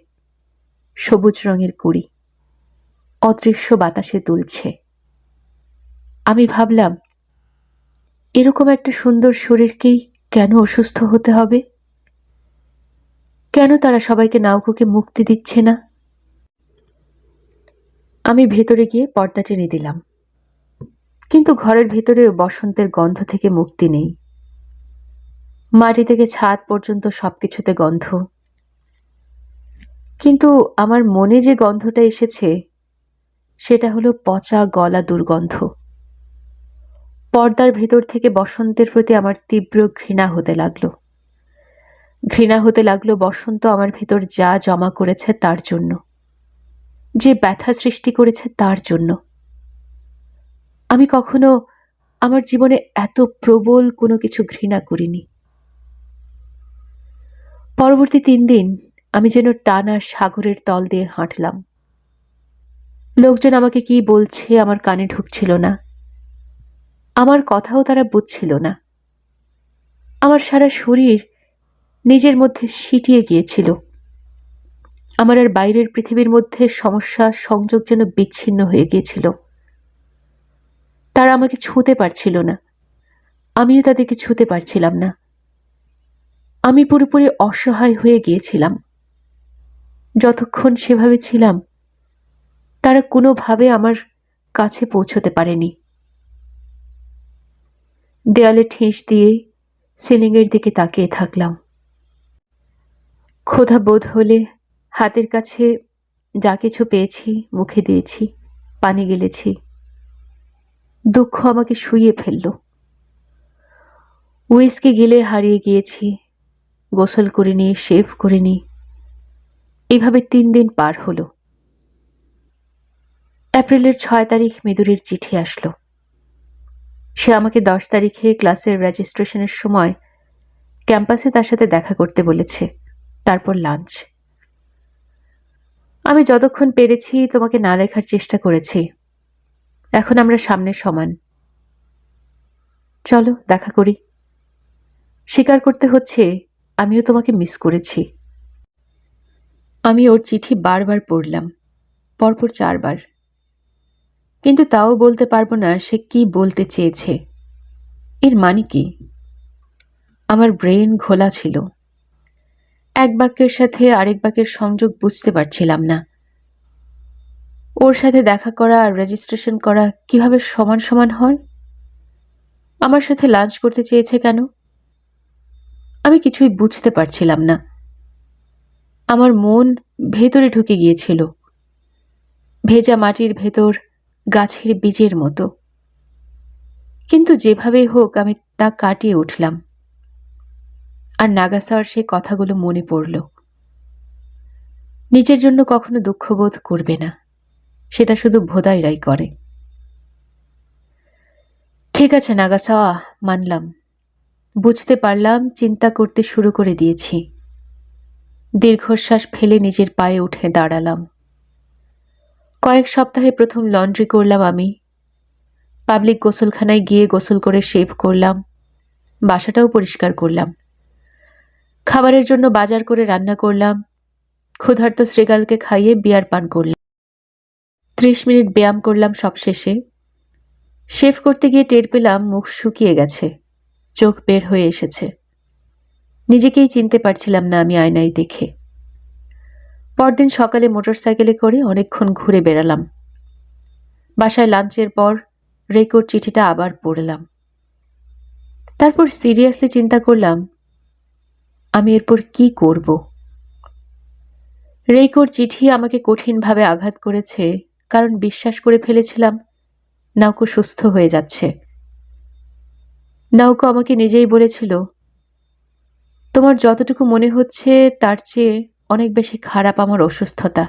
[SPEAKER 1] সবুজ রঙের কুঁড়ি, অদৃশ্য বাতাসে দুলছে। আমি ভাবলাম, এরকম একটা সুন্দর শরীরকেই কেন অসুস্থ হতে হবে? কেন তারা সবাইকে নাউকুকে মুক্তি দিচ্ছে না? আমি ভেতরে গিয়ে পর্দা টেনে দিলাম, কিন্তু ঘরের ভেতরেও বসন্তের গন্ধ থেকে মুক্তি নেই। মাটি থেকে ছাদ পর্যন্ত সবকিছুতে গন্ধ। কিন্তু আমার মনে যে গন্ধটা এসেছে, সেটা হলো পচা গলা দুর্গন্ধ। পর্দার ভেতর থেকে বসন্তের প্রতি আমার তীব্র ঘৃণা হতে লাগলো। ঘৃণা হতে লাগলো বসন্ত আমার ভেতর যা জমা করেছে তার জন্য, যে ব্যথা সৃষ্টি করেছে তার জন্য। আমি কখনো আমার জীবনে এত প্রবল কোনো কিছু ঘৃণা করিনি। পরবর্তী 3 দিন আমি যেন টানা সাগরের তল দিয়ে হাঁটলাম। লোকজন আমাকে কি বলছে আমার কানে ঢুকছিল না। আমার কথাও তারা বুঝছিল না। আমার সারা শরীর নিজের মধ্যে সিটিয়ে গিয়েছিল। আমার আর বাইরের পৃথিবীর মধ্যে সমস্যা সংযোগ যেন বিচ্ছিন্ন হয়ে গিয়েছিল। তারা আমাকে ছুঁতে পারছিল না, আমিও তাদেরকে ছুঁতে পারছিলাম না। আমি পুরোপুরি অসহায় হয়ে গিয়েছিলাম। যতক্ষণ সেভাবে ছিলাম, তারা কোনোভাবে আমার কাছে পৌঁছতে পারেনি। দেয়ালে ঠেস দিয়ে সিলিংয়ের দিকে তাকিয়ে থাকলাম। ক্ষুধা বোধ হলে হাতের কাছে যা কিছু পেয়েছি মুখে দিয়েছি, পানি গেলেছি। দুঃখ আমাকে শুইয়ে ফেলল। উইস্কি গিলে হারিয়ে গিয়েছি, গোসল করিনি, শেভ করিনি। এভাবে 3 দিন পার হলো। এপ্রিলের 6 তারিখ মৃদুলের চিঠি আসলো। সে আমাকে 10 তারিখে ক্লাসের রেজিস্ট্রেশনের সময় ক্যাম্পাসে তার সাথে দেখা করতে বলেছে, তারপর লাঞ্চ। আমি যতক্ষণ পেরেছি তোমাকে না লেখার চেষ্টা করেছি। এখন আমরা সামনে সমান। চলো দেখা করি। স্বীকার করতে হচ্ছে আমিও তোমাকে মিস করেছি। আমি ওর চিঠি বারবার পড়লাম, পরপর 4 বার, কিন্তু তাও বলতে পারবো না সে কি বলতে চেয়েছে। এর মানে কি? আমার ব্রেন ঘোলা ছিল, এক বাক্যের সাথে আরেক বাক্যের সংযোগ বুঝতে পারছিলাম না। ওর সাথে দেখা করা আর রেজিস্ট্রেশন করা কিভাবে সমান সমান হয়? আমার সাথে লাঞ্চ করতে চেয়েছে কেন? আমি কিছুই বুঝতে পারছিলাম না। আমার মন ভেতরে ঢুকে গিয়েছিল, ভেজা মাটির ভেতর গাছের বীজের মতো। কিন্তু যেভাবেই হোক আমি তা কাটিয়ে উঠলাম। আর নাগাসার সেই কথাগুলো মনে পড়ল। নিজের জন্য কখনো দুঃখবোধ করবে না, সেটা শুধু ভোদাইরাই করে। ঠিক আছে নাগাসাওয়া, মানলাম, বুঝতে পারলাম, চিন্তা করতে শুরু করে দিয়েছি। দীর্ঘশ্বাস ফেলে নিজের পায়ে উঠে দাঁড়ালাম। কয়েক সপ্তাহে প্রথম লন্ড্রি করলাম আমি। পাবলিক গোসলখানায় গিয়ে গোসল করে শেভ করলাম, বাসাটাও পরিষ্কার করলাম। খাবারের জন্য বাজার করে রান্না করলাম, ক্ষুধার্ত শ্রীগালকে খাইয়ে বিয়ার পান করলাম। 30 মিনিট ব্যায়াম করলাম সবশেষে। শেভ করতে গিয়ে টের পেলাম মুখ শুকিয়ে গেছে, চোখ বের হয়ে এসেছে। নিজেকেই চিনতে পারছিলাম না আমি আয়নায় দেখে। পরদিন সকালে মোটরসাইকেলে করে অনেকক্ষণ ঘুরে বেড়ালাম। বাসায় লাঞ্চের পর রেকোর চিঠিটা আবার পড়লাম। তারপর সিরিয়াসলি চিন্তা করলাম আমি এরপর কি করব। রেকোর চিঠি আমাকে কঠিনভাবে আঘাত করেছে, কারণ বিশ্বাস করে ফেলেছিলাম নাওকো সুস্থ হয়ে যাচ্ছে। নাওকো আমাকে নিজেই বলেছিল, তোমার যতটুকু মনে হচ্ছে তার চেয়ে অনেক বেশি খারাপ আমার অসুস্থতা,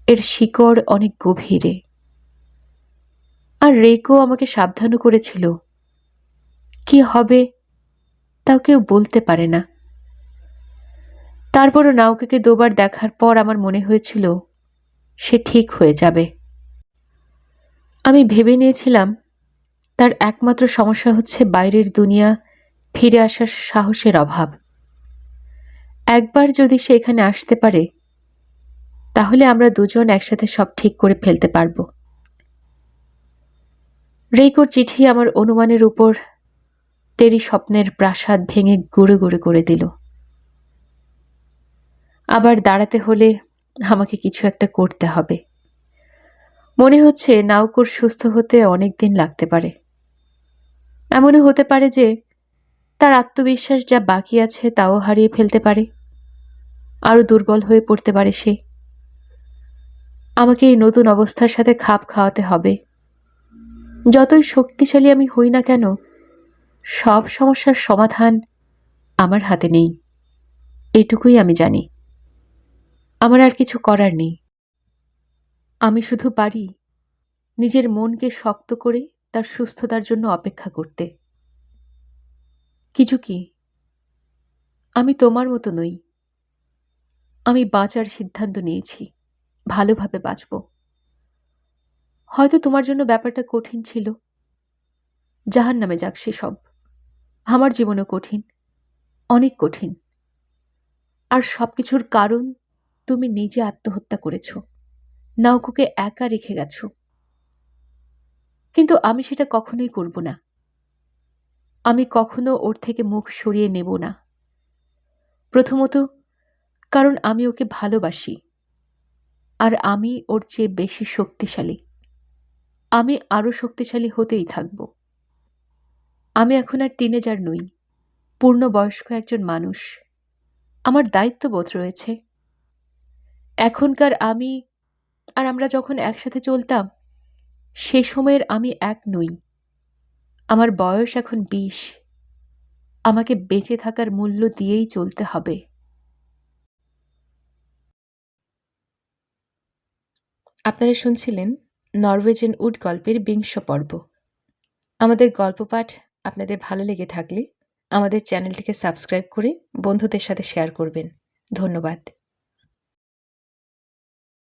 [SPEAKER 1] এর শিকড় অনেক গভীরে। আর রেকো আমাকে সাবধানও করেছিল, কি হবে তাও কেউ বলতে পারে না। তারপরও নাওকে 2 বার দেখার পর আমার মনে হয়েছিল সে ঠিক হয়ে যাবে। আমি ভেবে নিয়েছিলাম তার একমাত্র সমস্যা হচ্ছে বাইরের দুনিয়া ফিরে আসার সাহসের অভাব। একবার যদি সে এখানে আসতে পারে তাহলে আমরা দুজন একসাথে সব ঠিক করে ফেলতে পারব। রেকোর চিঠি আমার অনুমানের উপর তেরি স্বপ্নের প্রাসাদ ভেঙে গুঁড়ো গুঁড়ো করে দিল। আবার দাঁড়াতে হলে আমাকে কিছু একটা করতে হবে। মনে হচ্ছে নাওকোর সুস্থ হতে অনেক দিন লাগতে পারে। এমনও হতে পারে যে তার আত্মবিশ্বাস যা বাকি আছে তাও হারিয়ে ফেলতে পারে, আরো দুর্বল হয়ে পড়তে পারে সে। আমাকে এই নতুন অবস্থার সাথে খাপ খাওয়াতে হবে। যতই শক্তিশালী আমি হই না কেন, সব সমস্যার সমাধান আমার হাতে নেই, এটুকুই আমি জানি। আমার আর কিছু করার নেই। আমি শুধু পারি নিজের মনকে শক্ত করে তার সুস্থতার জন্য অপেক্ষা করতে। কিছু কি, আমি তোমার মতো নই। আমি বাঁচার সিদ্ধান্ত নিয়েছি, ভালোভাবে বাঁচব। হয়তো তোমার জন্য ব্যাপারটা কঠিন ছিল, জাহান্নামে যাক সেসব। আমার জীবনও কঠিন, অনেক কঠিন। আর সবকিছুর কারণ তুমি নিজে আত্মহত্যা করেছ, নাওকোকে একা রেখে গেছ। কিন্তু আমি সেটা কখনোই করব না। আমি কখনো ওর থেকে মুখ সরিয়ে নেব না। প্রথমত কারণ আমি ওকে ভালোবাসি, আর আমি ওর চেয়ে বেশি শক্তিশালী। আমি আরো শক্তিশালী হতেই থাকব। আমি এখন আর টিনেজার নই, পূর্ণবয়স্ক একজন মানুষ। আমার দায়িত্ববোধ রয়েছে। এখনকার আমি আর আমরা যখন একসাথে চলতাম সে সময়ের আমি এক নই। আমার বয়স এখন 20। আমাকে বেঁচে থাকার মূল্য দিয়েই চলতে হবে। আপনারা শুনছিলেন নরওয়েজিয়ান উড গল্পের 20 পর্ব। আমাদের গল্প পাঠ আপনাদের ভালো লেগে থাকলে আমাদের চ্যানেলটিকে সাবস্ক্রাইব করে বন্ধুদের সাথে শেয়ার করবেন। ধন্যবাদ।